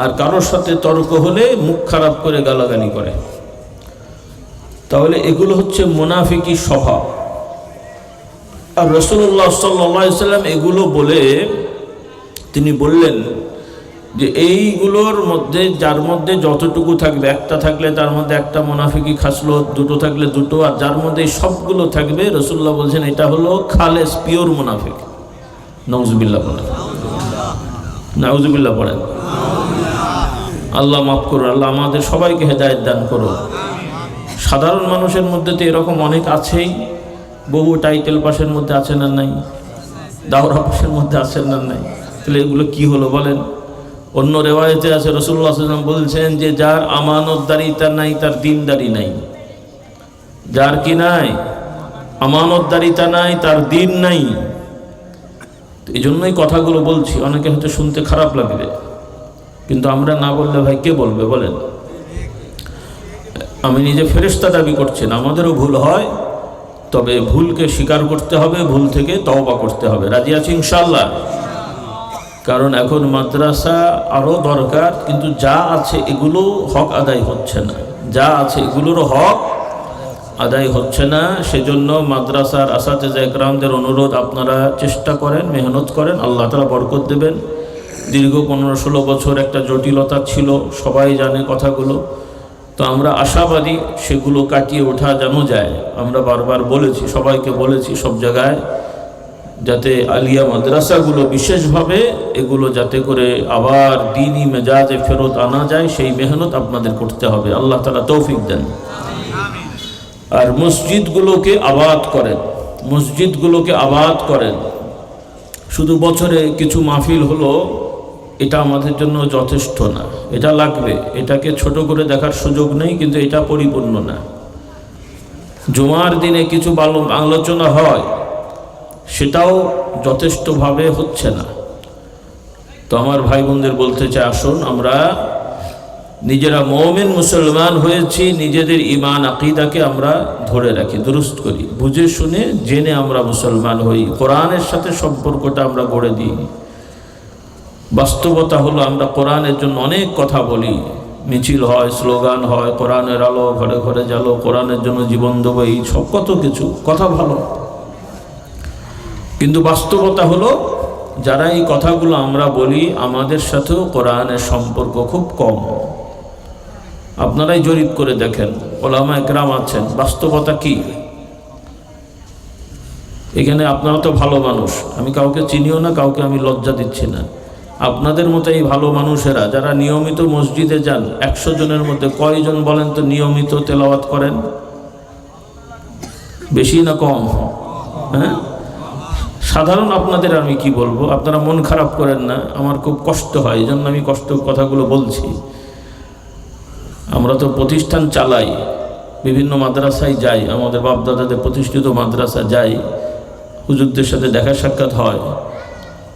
আর কারোর সাথে তর্ক হলে মুখ খারাপ করে গালাগালি করে। তাহলে এগুলো হচ্ছে মুনাফিকি স্বভাব। আর রাসূলুল্লাহ সাল্লাল্লাহু আলাইহি ওয়াসাল্লাম এগুলো বলে তিনি বললেন যে এইগুলোর মধ্যে, যার মধ্যে যতটুকু থাকবে, একটা থাকলে তার মধ্যে একটা মুনাফিকি খাসলত, দুটো থাকলে দুটো, আর যার মধ্যে সবগুলো থাকবে, রাসূলুল্লাহ বলছেন এটা হলো খালেস, পিওর মুনাফিক। নাউজুবিল্লাহ বলেন, নাউজুবিল্লাহ পড়েন। আল্লাহ মাফ করুন, আল্লাহ আমাদের সবাইকে হেদায়েত দান করুন। সাধারণ মানুষের মধ্যে তো এরকম অনেক আছেই, বহু টাইটেল পাশের মধ্যে আছেন না নাই, দাওরা পাশের মধ্যে আছেন না নাই। তাহলে এগুলো কি হলো বলেন? অন্য রেওয়ায়েতে আছে রাসূলুল্লাহ সাল্লাল্লাহু আলাইহি ওয়াসাল্লাম বলছেন যে যার আমানতদারিতা নাই তার দিনদারি নাই। যার কি নাই? আমানতদারিতা নাই, তার দিন নাই। এই জন্যই কথাগুলো বলছি। অনেকে হয়তো শুনতে খারাপ লাগবে, কিন্তু আমরা না বললে ভাই কে বলবে বলেন? আমি নিজে ফেরেশতা দাবি করছি না, আমাদেরও ভুল হয়, তবে ভুলকে স্বীকার করতে হবে, ভুল থেকে তওবা করতে হবে। রাজি আছি ইনশাআল্লাহ? কারণ এখন মাদ্রাসা আরও দরকার, কিন্তু যা আছে এগুলো হক আদায় হচ্ছে না, যা আছে এগুলোরও হক আদায় হচ্ছে না। সেজন্য মাদ্রাসার আসাতেজা একরামদের অনুরোধ, আপনারা চেষ্টা করেন, মেহনত করেন, আল্লাহ তাআলা বরকত দেবেন। দীর্ঘ 15-16 বছর একটা জটিলতা ছিল, সবাই জানে কথাগুলো। তো আমরা আশাবাদী সেগুলো কাটিয়ে ওঠা যেন যায়। আমরা বারবার বলেছি, সবাইকে বলেছি, সব জায়গায়, যাতে আলিয়া মাদ্রাসাগুলো বিশেষভাবে এগুলো যাতে করে আবার দ্বীনি মেজাজে ফেরত আনা যায়, সেই মেহনত আপনাদের করতে হবে। আল্লাহ তাআলা তৌফিক দেন। আর মসজিদগুলোকে আবাদ করেন, মসজিদগুলোকে আবাদ করেন। শুধু বছরে কিছু মাহফিল হলো, এটা আমাদের জন্য যথেষ্ট না, এটা লাগবে। এটাকে ছোট করে দেখার সুযোগ নেই, কিন্তু এটা পরিপূর্ণ না। জুমার দিনে কিছু আলোচনা হয়, সেটাও যথেষ্টভাবে হচ্ছে না। তো আমার ভাই বোনদের বলতে চাই, আসুন আমরা নিজেরা মুমিন মুসলমান হয়েছি, নিজেদের ঈমান আকীদাকে আমরা ধরে রাখি, দুরুস্ত করি, বুঝে শুনে জেনে আমরা মুসলমান হই। কোরআনের সাথে সম্পর্কটা আমরা গড়ে দিই। বাস্তবতা হলো আমরা কোরআনের জন্য অনেক কথা বলি, মিছিল হয়, স্লোগান হয়, কোরআনের আলো ঘরে ঘরে জ্বালো, কোরআনের জন্য জীবন দেবো, এই সব কত কিছু কথা ভালো। কিন্তু বাস্তবতা হলো যারা এই কথাগুলো আমরা বলি, আমাদের সাথেও কোরআনের সম্পর্ক খুব কম। আপনারাই জরিপ করে দেখেন, ওলামা একরাম আছেন, বাস্তবতা কি? এখানে আপনারা তো ভালো মানুষ, আমি কাউকে চিনিও না, কাউকে আমি লজ্জা দিচ্ছি না। আপনাদের মতো এই ভালো মানুষেরা যারা নিয়মিত মসজিদে যান, 100 জনের মধ্যে কয়জন বলেন তো নিয়মিত তেলাওয়াত করেন? বেশি না কম? হ্যাঁ, সাধারণ আপনাদের আমি কি বলবো, আপনারা মন খারাপ করেন না, আমার খুব কষ্ট হয়, এই জন্য আমি কষ্ট কথাগুলো বলছি। আমরা তো প্রতিষ্ঠান চালাই, বিভিন্ন মাদ্রাসায় যাই, আমাদের বাপদাদাদের প্রতিষ্ঠিত মাদ্রাসা যাই, হুজুরদের সাথে দেখা সাক্ষাৎ হয়।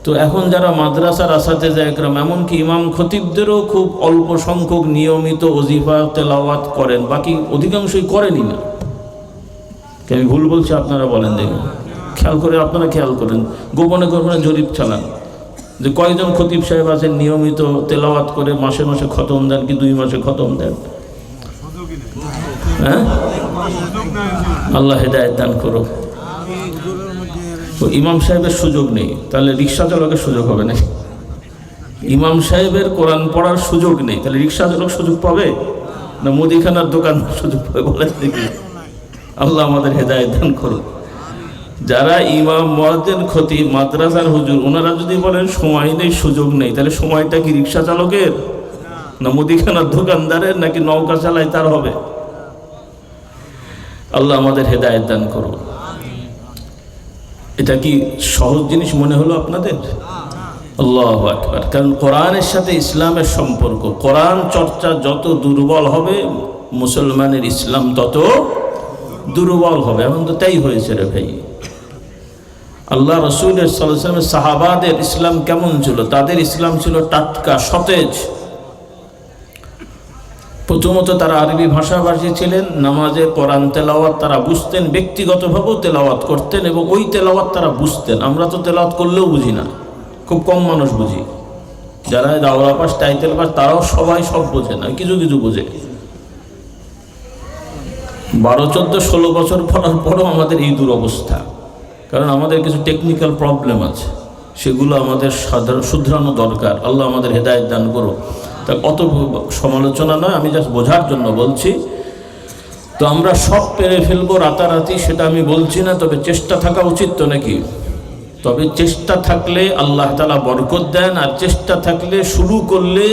তো এখন যারা মাদ্রাসার আসাতেজা একরাম, এমনকি ইমাম খতিবদেরও খুব অল্প সংখ্যক নিয়মিত ওজিফা তেলাওয়াত করেন, বাকি অধিকাংশই করেনই না। আমি ভুল বলছি? আপনারা বলেন, দেখুন খেয়াল করে, আপনারা খেয়াল করেন, গোপনে গোপনে জরিপ চালান যে কয়জন খতিব সাহেব আছেন নিয়মিত তেলাওয়াত করে মাসে মাসে খতম দেন কি 2 মাসে খতম দেন? হ্যাঁ, আল্লাহ হেদায়েত দান করো। ইমাম সাহেবের সুযোগ নেই, তাহলে রিক্সা চালকের সুযোগ হবে না। ইমাম সাহেবের কোরআন পড়ার সুযোগ নেই, তাহলে রিক্সা চালক সুযোগ পাবে না মুদিখানার দোকান সুযোগ পাবে? বলেন দেখি। আল্লাহ আমাদের হেদায়েত দান করুন। যারা ইমাম, মুয়াজ্জিন, খতিব, মাদ্রাসার হুজুর, ওনারা যদি বলেন সময় নেই, সুযোগ নেই, তাহলে সময়টা কি রিক্সা চালকের না মুদিখানার দোকানদারের নাকি নৌকা চালায় তার হবে? আল্লাহ আমাদের হেদায়েত দান করুন। এটা কি সহজ জিনিস মনে হলো আপনাদের? আল্লাহু আকবার। কারণ কোরআনের সাথে ইসলামের সম্পর্ক, কোরআন চর্চা যত দুর্বল হবে, মুসলমানের ইসলাম তত দুর্বল হবে। এখন তো তাই হয়েছে রে ভাই। আল্লাহ রসুলের সাল্লাল্লাহু আলাইহি ওয়াসাল্লামের সাহাবাদের ইসলাম কেমন ছিল? তাদের ইসলাম ছিল টাটকা, সতেজ। প্রথমত তারা আরবি ভাষাভাষী ছিলেন, নামাজে কোরআন তেলাওয়াত তারা বুঝতেন, ব্যক্তিগতভাবেও তেলাওয়াত করতেন এবং ওই তেলাওয়াত তারা বুঝতেন। আমরা তো তেলাওয়াত করলেও বুঝি না, খুব কম মানুষ বুঝি। যারা দাওরা পাস, টাইটেল পাস, তারাও সবাই সব বোঝে না, কিছু কিছু বোঝে। 12, 14, 16 বছর পড়ার পরও আমাদের এই দুরবস্থা, কারণ আমাদের কিছু টেকনিক্যাল প্রবলেম আছে, সেগুলো আমাদের শুধরানো দরকার। আল্লাহ আমাদের হেদায়েত দান করো। তা অত সমালোচনা নয়, আমি জাস্ট বোঝার জন্য বলছি। তো আমরা সব পেরে ফেলবো রাতারাতি সেটা আমি বলছি না, তবে চেষ্টা থাকা উচিত তো নাকি? তবে চেষ্টা থাকলে আল্লাহ তাআলা বরকত দেন, আর চেষ্টা থাকলে শুরু করলে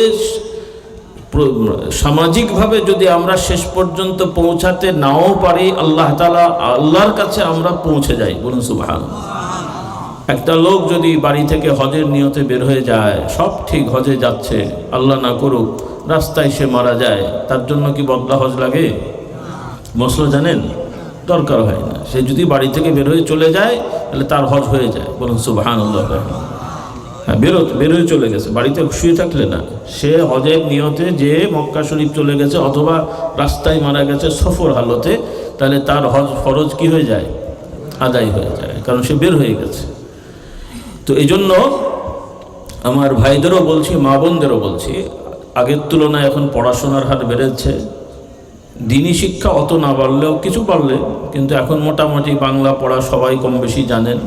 সামাজিকভাবে যদি আমরা শেষ পর্যন্ত পৌঁছাতে নাও পারি, আল্লাহ তাআলা, আল্লাহর কাছে আমরা পৌঁছে যাই। বলুন সুবহানাল্লাহ। একটা লোক যদি বাড়ি থেকে হজের নিয়তে বের হয়ে যায়, সব ঠিক, হজে যাচ্ছে, আল্লাহ না করুক রাস্তায় সে মারা যায়, তার জন্য কি বদলা হজ লাগে? মসলা জানেন? দরকার হয় না। সে যদি বাড়ি থেকে বের হয়ে চলে যায়, তাহলে তার হজ হয়ে যায়। বলুন সুবহানাল্লাহ। হ্যাঁ, বেরোয় চলে গেছে, বাড়িতে শুয়ে থাকলে না। সে হজের নিয়তে যে মক্কা শরীফ চলে গেছে অথবা রাস্তায় মারা গেছে সফর হালতে, তাহলে তার হজ ফরজ কি হয়ে যায়? আদায় হয়ে যায়, কারণ সে বের হয়ে গেছে। তো এই জন্য আমার ভাইদেরও বলছি, মা বোনদেরও বলছি, আগের তুলনায় এখন পড়াশোনার হার বেড়েছে। দিনী শিক্ষা অত না বাড়লেও কিছু বাড়লে, কিন্তু এখন মোটামুটি বাংলা পড়া সবাই কম বেশি জানেন,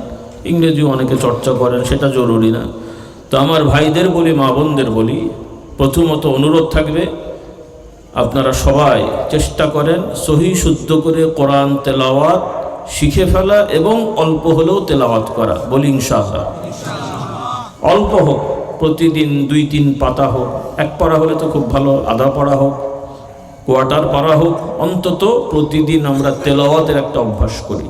ইংরেজিও অনেকে চর্চা করেন, সেটা জরুরি না। তো আমার ভাইদের বলি, মা বোনদের বলি, প্রথমত অনুরোধ থাকবে, আপনারা সবাই চেষ্টা করেন সহি শুদ্ধ করে কোরআন তেলাওয়াত শিখে ফেলা এবং অল্প হলেও তেলাওয়াত করা। বলি ইনশাআল্লাহ। অল্প হোক, প্রতিদিন 2-3 পাতা হোক, 1 পারা হলে তো খুব ভালো, আধা পারা হোক, কোয়ার্টার পারা হোক, অন্তত প্রতিদিন আমরা তেলাওয়াতের একটা অভ্যাস করি।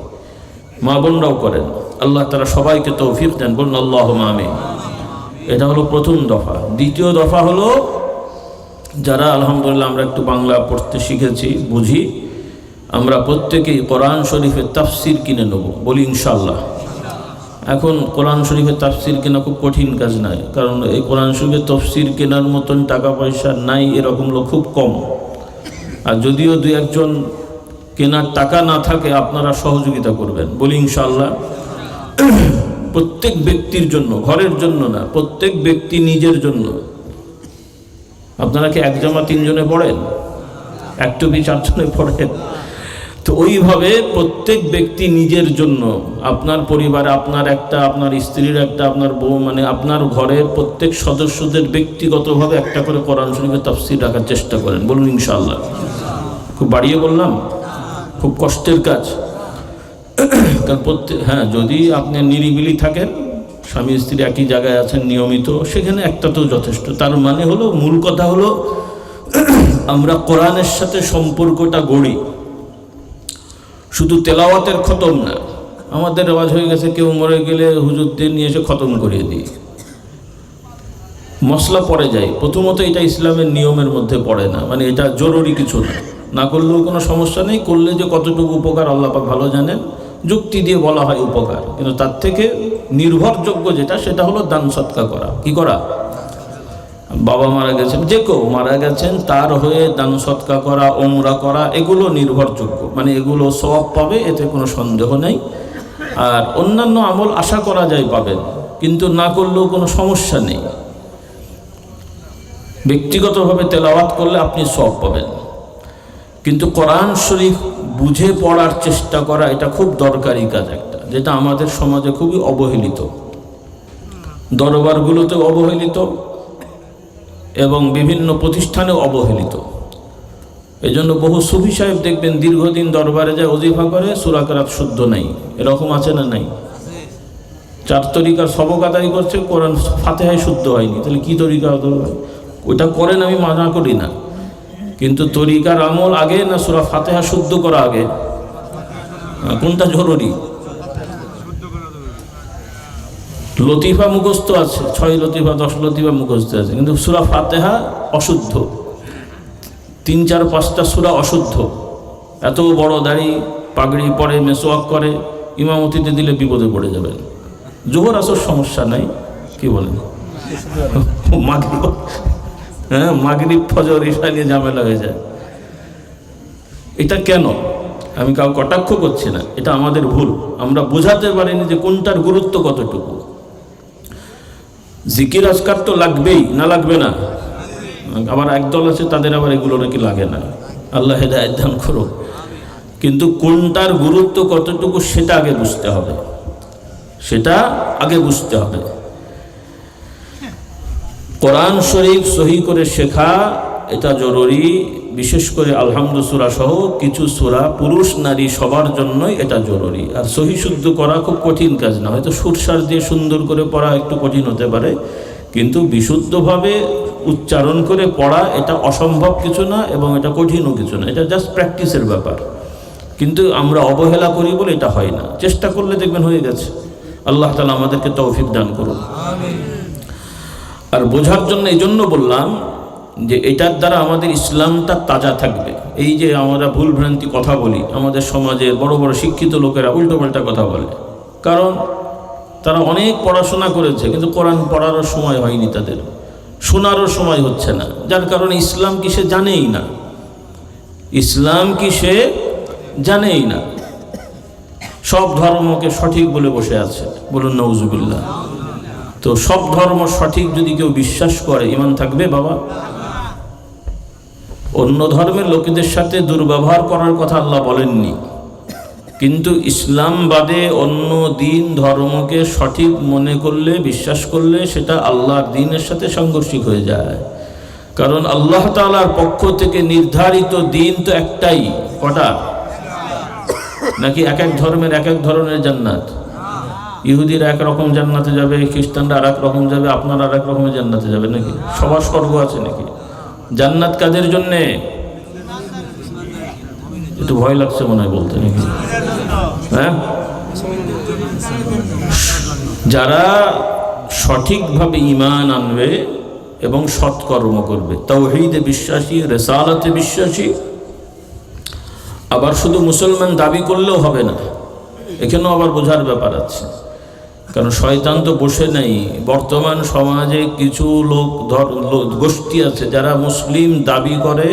মা বোনরাও করেন। আল্লাহ তাআলা সবাইকে তৌফিক দেন। বলুন আল্লাহুম্মা আমিন। এটা হলো প্রথম দফা। দ্বিতীয় দফা হলো, যারা আলহামদুলিল্লাহ আমরা একটু বাংলা পড়তে শিখেছি, বুঝি, আমরা প্রত্যেকেই কোরআন শরীফের তাফসির কিনে নেব। বলি ইনশাআল্লাহ। এখন কোরআন শরীফের তাফসির কেনা খুব কঠিন কাজ নয়, কারণ এই কোরআন শরীফের তাফসির কেনার মতন টাকা পয়সা নাই, এরকম লোক খুব কম। আর যদিও 2-1 কেনার টাকা না থাকে, আপনারা সহযোগিতা করবেন। বলি ইনশাআল্লাহ। প্রত্যেক ব্যক্তির জন্য, ঘরের জন্য না, প্রত্যেক ব্যক্তি নিজের জন্য। আপনারা কি 1 জামা 3 জনে পড়েন? 1 টুপি 4 জনে পড়েন? তো ওইভাবে প্রত্যেক ব্যক্তি নিজের জন্য, আপনার পরিবারে আপনার একটা, আপনার স্ত্রীর একটা, আপনার বউ, মানে আপনার ঘরের প্রত্যেক সদস্যদের ব্যক্তিগতভাবে একটা করে কোরআন শরীফের তাফসীর রাখার চেষ্টা করেন। বলুন ইনশাআল্লাহ। খুব বাড়িয়ে বললাম, খুব কষ্টের কাজ। কারণ হ্যাঁ, যদি আপনি নিরিবিলি থাকেন, স্বামী স্ত্রী একই জায়গায় আছেন নিয়মিত, সেখানে একটা তো যথেষ্ট। তার মানে হলো, মূল কথা হলো আমরা কোরআনের সাথে সম্পর্কটা গড়ি, শুধু তেলাওয়াতের খতম না। আমাদের রেওয়াজ হয়ে গেছে, কেউ মরে গেলে হুজুরদের নিয়ে এসে খতম করিয়ে দিই, মশলা পড়ে যায়। প্রথমত এটা ইসলামের নিয়মের মধ্যে পড়ে না, মানে এটা জরুরি কিছু না, না করলেও কোনো সমস্যা নেই, করলে যে কতটুকু উপকার আল্লাহ পাক ভালো জানেন। যুক্তি দিয়ে বলা হয় উপকার, কিন্তু তার থেকে নির্ভরযোগ্য যেটা, সেটা হলো দান সৎকা করা। কি করা? বাবা মারা গেছেন, যে কেউ মারা গেছেন, তার হয়ে দান সৎকা করা, ওমরা করা, এগুলো নির্ভরযোগ্য, মানে এগুলো সওয়াব পাবে, এতে কোনো সন্দেহ নেই। আর অন্যান্য আমল আশা করা যায় পাবেন, কিন্তু না করলেও কোনো সমস্যা নেই। ব্যক্তিগতভাবে তেলাওয়াত করলে আপনি সওয়াব পাবেন, কিন্তু কোরআন শরীফ বুঝে পড়ার চেষ্টা করা, এটা খুব দরকারি কাজ একটা, যেটা আমাদের সমাজে খুবই অবহেলিত। দরবারগুলোতেও অবহেলিত এবং বিভিন্ন প্রতিষ্ঠানেও অবহেলিত। এই জন্য বহু সুফি সাহেব দেখবেন দীর্ঘদিন দরবারে যায়, ওজিফা করে, সূরা কেরাত শুদ্ধ নাই। এরকম আছে না নাই? 4 তরিকার সবক আদায় করছে, কোরআন ফাতিহায় শুদ্ধ হয়নি। তাহলে কি তরিকা? ওইটা করেন, আমি মানা করি না, কিন্তু তরিকার আমল আগে না সূরা ফাতিহা শুদ্ধ করা আগে? কোনটা জরুরি? লতিফা মুখস্থ আছে, 6 লতিফা 10 লতিফা মুখস্থ আছে, কিন্তু সূরা ফাতিহা অশুদ্ধ। 3, 4, 5টা সূরা অশুদ্ধ। এত বড় দাড়ি, পাগড়ি পরে, মেসওয়াক করে, ইমামতিতে দিলে বিপদে পড়ে যাবেন। জোহর আসর সমস্যা নাই, কি বলেন? মাগরিব, হ্যাঁ, মাগরিব ফজর ইশা নিয়ে ঝামেলা হয়ে যায়। এটা কেন? আমি কাউ কটাক্ষ করছি না, এটা আমাদের ভুল। আমরা বোঝাতে পারিনি যে কোনটার গুরুত্ব কতটুকু। জিকির আজকার তো লাগবেই, না লাগবে না? আবার একদল আছে, তাদের আবার এগুলো নাকি লাগে না। আল্লাহ হেদায়েত দান করো। কিন্তু কোনটার গুরুত্ব কতটুকু সেটা আগে বুঝতে হবে, সেটা আগে বুঝতে হবে। কোরআন শরীফ সহি করে শেখা এটা জরুরি। বিশেষ করে আলহামদু সূরা সহ কিছু সূরা পুরুষ নারী সবার জন্যই এটা জরুরি। আর সহি শুদ্ধ করা খুব কঠিন কাজ না, হয়তো সুরসার দিয়ে সুন্দর করে পড়া একটু কঠিন হতে পারে, কিন্তু বিশুদ্ধভাবে উচ্চারণ করে পড়া এটা অসম্ভব কিছু না, এবং এটা কঠিনও কিছু না। এটা জাস্ট প্র্যাকটিসের ব্যাপার। কিন্তু আমরা অবহেলা করি বলে এটা হয় না। চেষ্টা করলে দেখবেন হয়ে গেছে। আল্লাহ তাআলা আমাদেরকে তৌফিক দান করুন। আর বোঝার জন্য এই জন্য বললাম যে এটার দ্বারা আমাদের ইসলামটা তাজা থাকবে। এই যে আমরা ভুল ভ্রান্তি কথা বলি, আমাদের সমাজের বড় বড় শিক্ষিত লোকেরা উল্টোপাল্টা কথা বলে, কারণ তারা অনেক পড়াশোনা করেছে, কিন্তু কোরআন পড়ারও সময় হয়নি, তাদের শোনারও সময় হচ্ছে না। যার কারণে ইসলাম কি সে জানেই না, ইসলাম কি সে জানেই না। সব ধর্মকে সঠিক বলে বসে আছে, বলুন নাউজুবিল্লাহ। তো সব ধর্ম সঠিক যদি কেউ বিশ্বাস করে, ঈমান থাকবে বাবা? অন্য ধর্মের লোকেদের সাথে দুর্ব্যবহার করার কথা আল্লাহ বলেননি, কিন্তু ইসলাম বাদে অন্য দিন ধর্মকে সঠিক মনে করলে, বিশ্বাস করলে, সেটা আল্লাহর দ্বীনের সাথে সাংঘর্ষিক হয়ে যায়। কারণ আল্লাহ তাআলার পক্ষ থেকে নির্ধারিত দিন তো একটাই। কটা? নাকি এক এক ধর্মের এক এক ধরনের জান্নাত? ইহুদিরা এক রকম জান্নাতে যাবে, খ্রিস্টানরা আর এক রকম যাবে, আপনারা আর এক রকমের জান্নাতে যাবে নাকি? সবার স্বর্গ আছে নাকি? জান্নাত কাদের জন্যে? একটু ভয় লাগছে মনে হয় বলতে নাকি? হ্যাঁ, যারা সঠিকভাবে ঈমান আনবে এবং সৎকর্ম করবে, তাওহীদে বিশ্বাসী, রিসালাতে বিশ্বাসী। আবার শুধু মুসলমান দাবি করলেও হবে না, এখানেও আবার বোঝার ব্যাপার আছে। কারণ শয়তান তো বসে নেই। বর্তমান সমাজে কিছু গোষ্ঠী আছে যারা মুসলিম দাবি করে,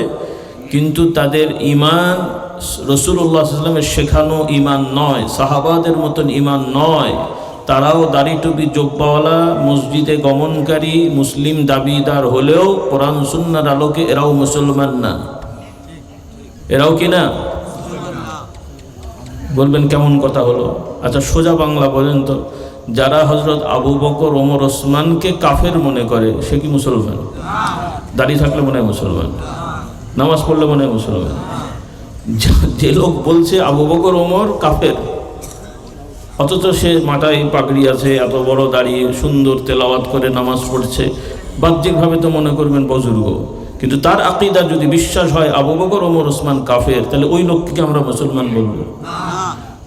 কিন্তু তাদের ঈমান রাসূলুল্লাহ সাল্লাল্লাহু আলাইহি ওয়াসাল্লামের শেখানো ঈমান নয়, সাহাবাদের মতন ঈমান নয়। তারাও দাড়ি টুপি জোব্বাওয়ালা, মসজিদে গমনকারী, মুসলিম দাবিদার হলেও কোরআন সুন্নাহর আলোকে এরাও মুসলমান না। এরাও কি না? বলবেন কেমন কথা হলো? আচ্ছা, সোজা বাংলা বলেন তো, যারা হযরত আবু বকর, ওমর, ওসমানকে কাফের মনে করে, সে কি মুসলমান? দাড়ি থাকলে মনে হয় মুসলমান, নামাজ পড়লে মনে হয় মুসলমান। যে লোক বলছে আবু বকর, ওমর কাফের, অথচ সে মাথায় পাগড়ি আছে, এত বড় দাঁড়িয়ে সুন্দর তেলাওয়াত করে নামাজ পড়ছে, বাহ্যিকভাবে তো মনে করবেন বুজুর্গ, কিন্তু তার আকীদা যদি বিশ্বাস হয় আবু বকর ওমর ওসমান কাফের, তাহলে ওই লোককে আমরা মুসলমান বলবো?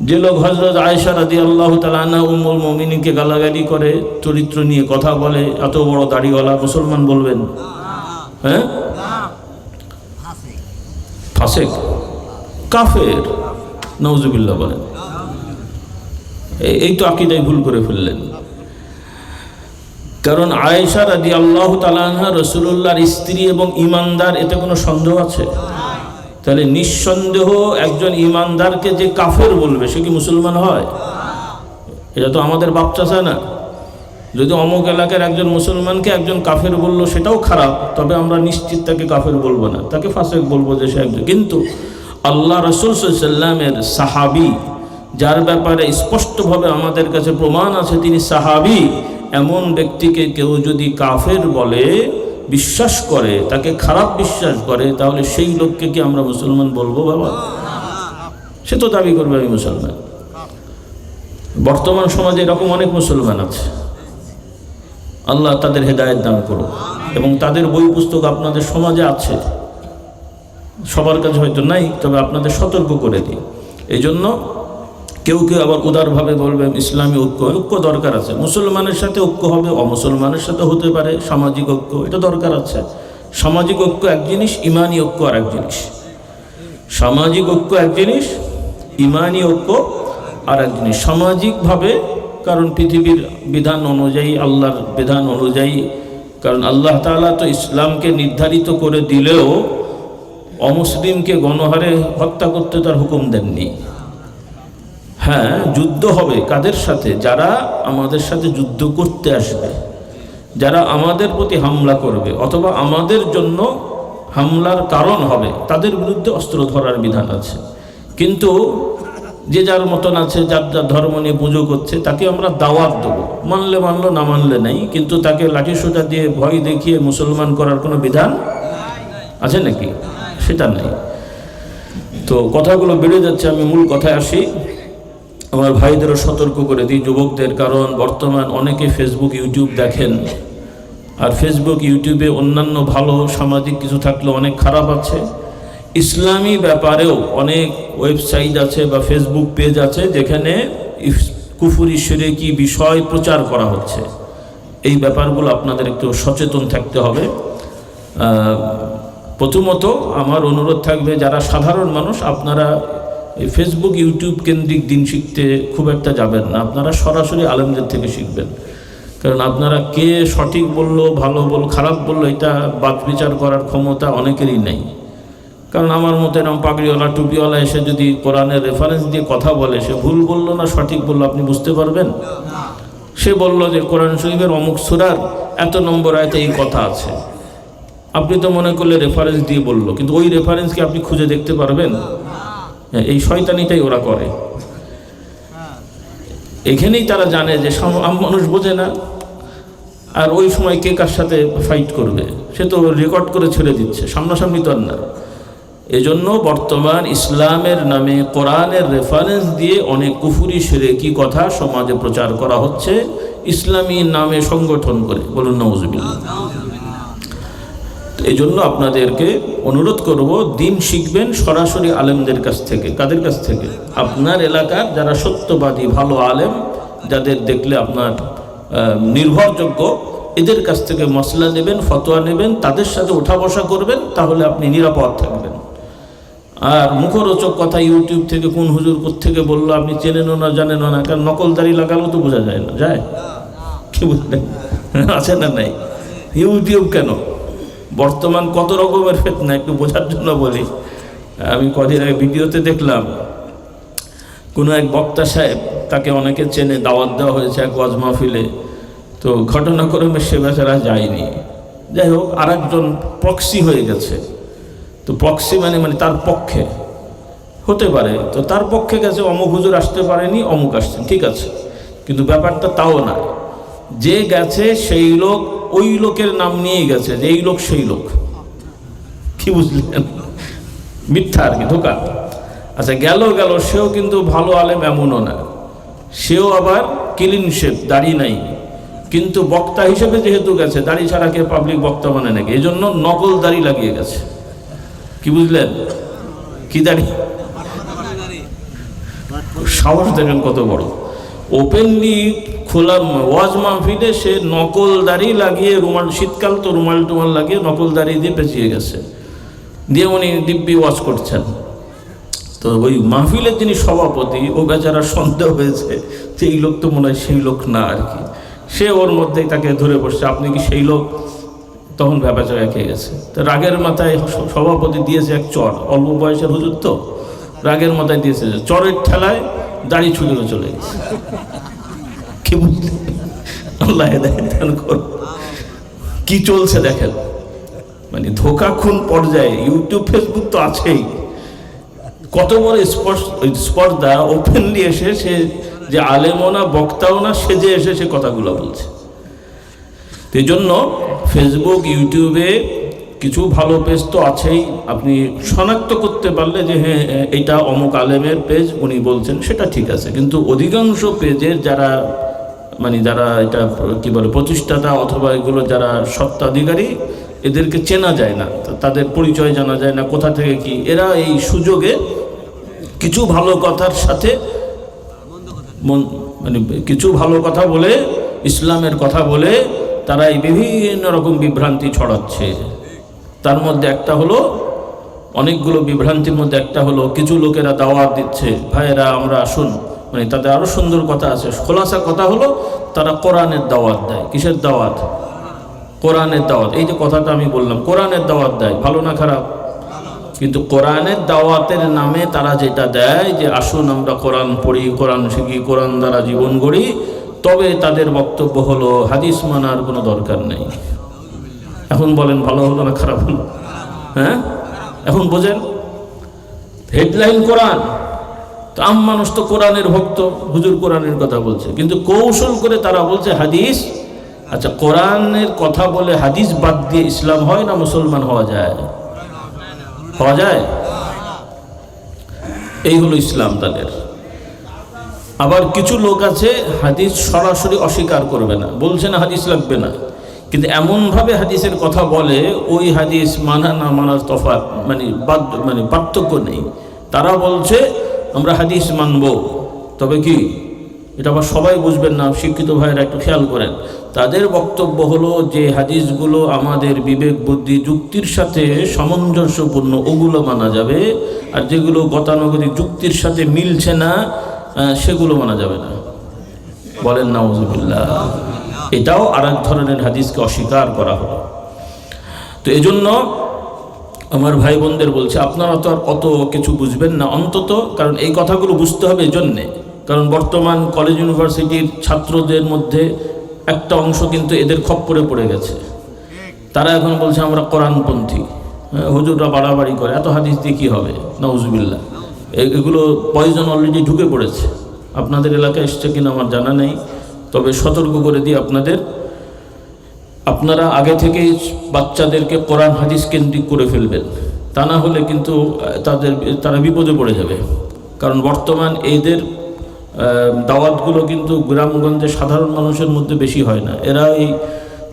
যে লোক হযরত আয়েশা রাদিয়াল্লাহু তাআলা আনহা উম্মুল মুমিনিনকে গালাগালি করে, চরিত্র নিয়ে কথা বলে, এত বড় দাড়িওয়ালা, মুসলমান বলবেন? হ্যাঁ, ফাসিক, কাফের, নাউজুবিল্লাহ বলেন। এই তো আকীদায় ভুল করে ফেললেন। কারণ আয়েশা রাদিয়াল্লাহু তাআলা আনহা রাসূলুল্লাহর স্ত্রী এবং ঈমানদার, এতে কোনো সন্দেহ আছে? তাহলে নিঃসন্দেহ একজন ঈমানদারকে যে কাফের বলবে সে কি মুসলমান হয়? এটা তো আমাদের বাপ চাচা না। যদি অমুক এলাকার একজন মুসলমানকে একজন কাফের বললো সেটাও খারাপ, তবে আমরা নিশ্চিত তাকে কাফের বলবো না, তাকে ফাসিক বলবো যে সে একজন। কিন্তু আল্লাহ রাসূল সাল্লাল্লাহু আলাইহি ওয়াসাল্লামের সাহাবী, যার ব্যাপারে স্পষ্টভাবে আমাদের কাছে প্রমাণ আছে তিনি সাহাবী, এমন ব্যক্তিকে কেউ যদি কাফের বলে, বিশ্বাস করে, তাকে খারাপ বিশ্বাস করে, তাহলে সেই লোককে কি আমরা মুসলমান বলবো? বাবা, সে তো দাবি করবে আমি মুসলমান। বর্তমান সমাজে এরকম অনেক মুসলমান আছে, আল্লাহ তাদের হেদায়েত দান করো। এবং তাদের বই পুস্তক আপনাদের সমাজে আছে, সবার কাছে হয়তো নাই, তবে আপনাদের সতর্ক করে দিই। এই জন্য কেউ কেউ আবার উদারভাবে বলবে ইসলামী ঐক্য দরকার আছে, মুসলমানের সাথে ঐক্য হবে, অমুসলমানের সাথে হতে পারে, সামাজিক ঐক্য এটা দরকার আছে। সামাজিক ঐক্য এক জিনিস, ইমানি ঐক্য আর এক জিনিস। সামাজিক ঐক্য এক জিনিস, ইমানি ঐক্য আর এক জিনিস। সামাজিকভাবে, কারণ পৃথিবীর বিধান অনুযায়ী, আল্লাহর বিধান অনুযায়ী, কারণ আল্লাহ তাআলা তো ইসলামকে নির্ধারিত করে দিলেও অমুসলিমকে গণহারে হত্যা করতে তার হুকুম দেননি। হ্যাঁ, যুদ্ধ হবে কাদের সাথে? যারা আমাদের সাথে যুদ্ধ করতে আসবে, যারা আমাদের প্রতি হামলা করবে অথবা আমাদের জন্য হামলার কারণ হবে, তাদের বিরুদ্ধে অস্ত্র ধরার বিধান আছে। কিন্তু যে যার মতন আছে, যার যার ধর্ম নিয়ে পুজো করছে, তাকে আমরা দাওয়াত দেবো, মানলে মানলো, না মানলে নাই, কিন্তু তাকে লাঠি সোঁটা দিয়ে ভয় দেখিয়ে মুসলমান করার কোনো বিধান আছে নাকি? সেটা নেই। তো কথাগুলো বেড়ে যাচ্ছে, আমি মূল কথায় আসি। আমার ভাইদেরও সতর্ক করে দিই, যুবকদের, কারণ বর্তমান অনেকে ফেসবুক ইউটিউব দেখেন, আর ফেসবুক ইউটিউবে অন্যান্য ভালো সামাজিক কিছু থাকলে অনেক খারাপ আছে। ইসলামী ব্যাপারেও অনেক ওয়েবসাইট আছে বা ফেসবুক পেজ আছে যেখানে কুফরি শিরকি বিষয় প্রচার করা হচ্ছে। এই ব্যাপারগুলো আপনাদের একটু সচেতন থাকতে হবে। প্রথমত আমার অনুরোধ থাকবে, যারা সাধারণ মানুষ, আপনারা এই ফেসবুক ইউটিউব কেন্দ্রিক দিন শিখতে খুব একটা যাবেন না, আপনারা সরাসরি আলেমদের থেকে শিখবেন। কারণ আপনারা কে সঠিক বললো, ভালো বললো, খারাপ বললো, এটা বাদ বিচার করার ক্ষমতা অনেকেরই নেই। কারণ আমার মতো এরকম পাগড়িওয়ালা টুপিওয়ালা এসে যদি কোরআনের রেফারেন্স দিয়ে কথা বলে, সে ভুল বললো না সঠিক বললো আপনি বুঝতে পারবেন? সে বলল যে কোরআন শরীফের অমুক সূরার এত নম্বর আয়াতে এই কথা আছে, আপনি তো মনে করলে রেফারেন্স দিয়ে বললো, কিন্তু ওই রেফারেন্সকে আপনি খুঁজে দেখতে পারবেন? এই শয়তানিটাই ওরা করে। এখানেই তারা জানে যে মানুষ বোঝে না, আর ওই সময় কে কার সাথে ফাইট করবে সে তো রেকর্ড করে ছেড়ে দিচ্ছে, সামনাসামনি তো আর না। এজন্য বর্তমান ইসলামের নামে কোরআনের রেফারেন্স দিয়ে অনেক কুফরি শিরকি কথা সমাজে প্রচার করা হচ্ছে, ইসলামী নামে সংগঠন করে। বলুন নাউজুবিল্লাহ। এই জন্য আপনাদেরকে অনুরোধ করব, দিন শিখবেন সরাসরি আলেমদের কাছ থেকে। কাদের কাছ থেকে? আপনার এলাকার যারা সত্যবাদী ভালো আলেম, যাদের দেখলে আপনার নির্ভরযোগ্য, এদের কাছ থেকে মসলা নেবেন, ফতোয়া নেবেন, তাদের সাথে ওঠা বসা করবেন, তাহলে আপনি নিরাপদ থাকবেন। আর মুখরোচক কথা ইউটিউব থেকে কোন হুজুর থেকে বললো আপনি চেনেনও না জানেনও না, কারণ নকলদারি লাগালেও তো বোঝা যায় না, যায় কি বুঝলেন? আছে না নাই? ইউটিউব কেন, বর্তমান কত রকমের ফিতনা, একটু বোঝার জন্য বলি। আমি কদিন আগে ভিডিওতে দেখলাম কোনো এক বক্তা সাহেব, তাকে অনেকে চেনে, দাওয়াত দেওয়া হয়েছে এক ওয়াজ মাহফিলে, তো ঘটনাক্রমে সে বেচারা যায়নি। যাই হোক, আর একজন প্রক্সি হয়ে গেছে। তো প্রক্সি মানে তার পক্ষে হতে পারে, তো তার পক্ষে গেছে, অমুক হুজুর আসতে পারেনি, অমুক আসছেন, ঠিক আছে, কিন্তু ব্যাপারটা তাও না। যে গেছে সেই লোক ওই লোকের নাম নিয়েই গেছে যে এই লোক সেই লোক, কি বুঝলেন? মিথ্যা আর কি, ধোকা। আচ্ছা, গেল সেও কিন্তু ভালো আলেম এমনও না, সেও আবার ক্লিন শেভ, দাড়ি নাই, কিন্তু বক্তা হিসেবে যেহেতু গেছে, দাড়ি ছাড়া কে পাবলিক বক্তা মানে নাকি, এই জন্য নকল দাড়ি লাগিয়ে গেছে। কি বুঝলেন? কি দাড়ি? সাহস দেখেন কত বড়! ওপেনলি খোলা ওয়াজ মাহফিলে সে নকল দাড়ি লাগিয়ে, রুমাল, শীতকাল তো রুমাল টুমাল লাগিয়ে নকল দাড়ি দিয়ে পেঁচিয়ে গেছে, দিয়ে উনি দিব্যি ওয়াজ করছেন। তো ওই মাহফিলের যিনি সভাপতি, ও বেচারা সন্দেহ হয়েছে যে এই লোক তো মনে হয় সেই লোক না আর কি। সে ওর মধ্যেই তাকে ধরে বসছে, আপনি কি সেই লোক? তখন ভেপাচাকা খেয়ে গেছে। তো রাগের মাথায় সভাপতি দিয়েছে এক চর, অল্প বয়সের হুজুর তো, রাগের মাথায় দিয়েছে, চরের ঠেলায় দাড়ি ছুটে চলে গেছে। কি বুঝলেন? আল্লাহ হেদায়েত দান করুন। কি চলছে দেখেন, মানে ধোঁকা খুন পর্যায়ে। ইউটিউব ফেসবুক তো আছেই, কত বড় স্পর্ধা! ওপেনলি এসে সে যে আলেমও না বক্তাও না, সেজে এসে সে কথাগুলো বলছে। এই জন্য ফেসবুক, ইউটিউবে কিছু ভালো পেজ তো আছেই, আপনি শনাক্ত করতে পারলে যে হ্যাঁ এটা অমুক আলেমের পেজ, উনি বলছেন, সেটা ঠিক আছে। কিন্তু অধিকাংশ পেজের যারা মানে যারা এটা কি বলে প্রতিষ্ঠাতা অথবা এগুলো যারা সত্ত্বাধিকারী, এদেরকে চেনা যায় না, তাদের পরিচয় জানা যায় না, কোথা থেকে কি। এরা এই সুযোগে কিছু ভালো কথার সাথে মানে কিছু ভালো কথা বলে, ইসলামের কথা বলে তারা এই বিভিন্ন রকম বিভ্রান্তি ছড়াচ্ছে। তার মধ্যে একটা হলো, অনেকগুলো বিভ্রান্তির মধ্যে একটা হলো, কিছু লোকেরা দাওয়াত দিচ্ছে, ভাইয়েরা আমরা আসুন, মানে তাদের আরো সুন্দর কথা আছে। খোলাসা কথা হলো তারা কোরআনের দাওয়াত দেয়। কিসের দাওয়াত? কোরআনের দাওয়াত। এই যে কথাটা আমি বললাম, কোরআনের দাওয়াত দেয়, ভালো না খারাপ? কিন্তু কোরআনের দাওয়াতের নামে তারা যেটা দেয় যে আসুন আমরা কোরআন পড়ি, কোরআন শিখি, কোরআন দ্বারা জীবন গড়ি, তবে তাদের বক্তব্য হলো হাদিস মানার কোনো দরকার নেই। এখন বলেন ভালো হলো না খারাপ হলো? হ্যাঁ, এখন বোঝেন? হেডলাইন কোরআন, তো আম মানুষ তো কোরআনের ভক্ত, হুজুর কোরআনের কথা বলছে, কিন্তু কৌশল করে তারা বলছে হাদিস। আচ্ছা, কোরআনের কথা বলে হাদিস বাদ দিয়ে ইসলাম হয় না মুসলমান হওয়া যায়? হওয়া যায়। এই হলো ইসলাম তাদের। আবার কিছু লোক আছে হাদিস সরাসরি অস্বীকার করবে না, বলছে না হাদিস লাগবে না, কিন্তু এমনভাবে হাদিসের কথা বলে ওই হাদিস মানা না মানার তফাৎ মানে পার্থক্য নেই। তারা বলছে আমরা হাদিস মানব, তবে কি এটা আবার সবাই বুঝবেন না, শিক্ষিত ভাইয়েরা একটু খেয়াল করেন। তাদের বক্তব্য হলো যে হাদিসগুলো আমাদের বিবেক বুদ্ধি যুক্তির সাথে সামঞ্জস্যপূর্ণ, ওগুলো মানা যাবে, আর যেগুলো গতানুগতিক যুক্তির সাথে মিলছে না সেগুলো মানা যাবে না। বলেন নাউজুবিল্লাহ। এটাও আরেক ধরনের হাদিসকে অস্বীকার করা হলো। তো এই জন্য আমার ভাই বোনদের বলছে, আপনারা তো আর অত কিছু বুঝবেন না অন্তত, কারণ এই কথাগুলো বুঝতে হবে এই জন্যে, কারণ বর্তমান কলেজ ইউনিভার্সিটির ছাত্রদের মধ্যে একটা অংশ কিন্তু এদের খপ্পরে পড়ে গেছে। তারা এখন বলছে আমরা কোরআনপন্থী, হুজুররা বাড়াবাড়ি করে, এত হাদিস দিয়ে কী হবে, নাউজুবিল্লাহ। এগুলো পয়জন অলরেডি ঢুকে পড়েছে। আপনাদের এলাকায় এসছে কিনা আমার জানা নেই, তবে সতর্ক করে দিই আপনারা আগে থেকেই বাচ্চাদেরকে কোরআন হাদিস কেন্দ্রিক করে ফেলবেন, তা না হলে কিন্তু তারা বিপদে পড়ে যাবে। কারণ বর্তমান এদের দাওয়াতগুলো কিন্তু গ্রামগঞ্জে সাধারণ মানুষের মধ্যে বেশি হয় না। এরা এই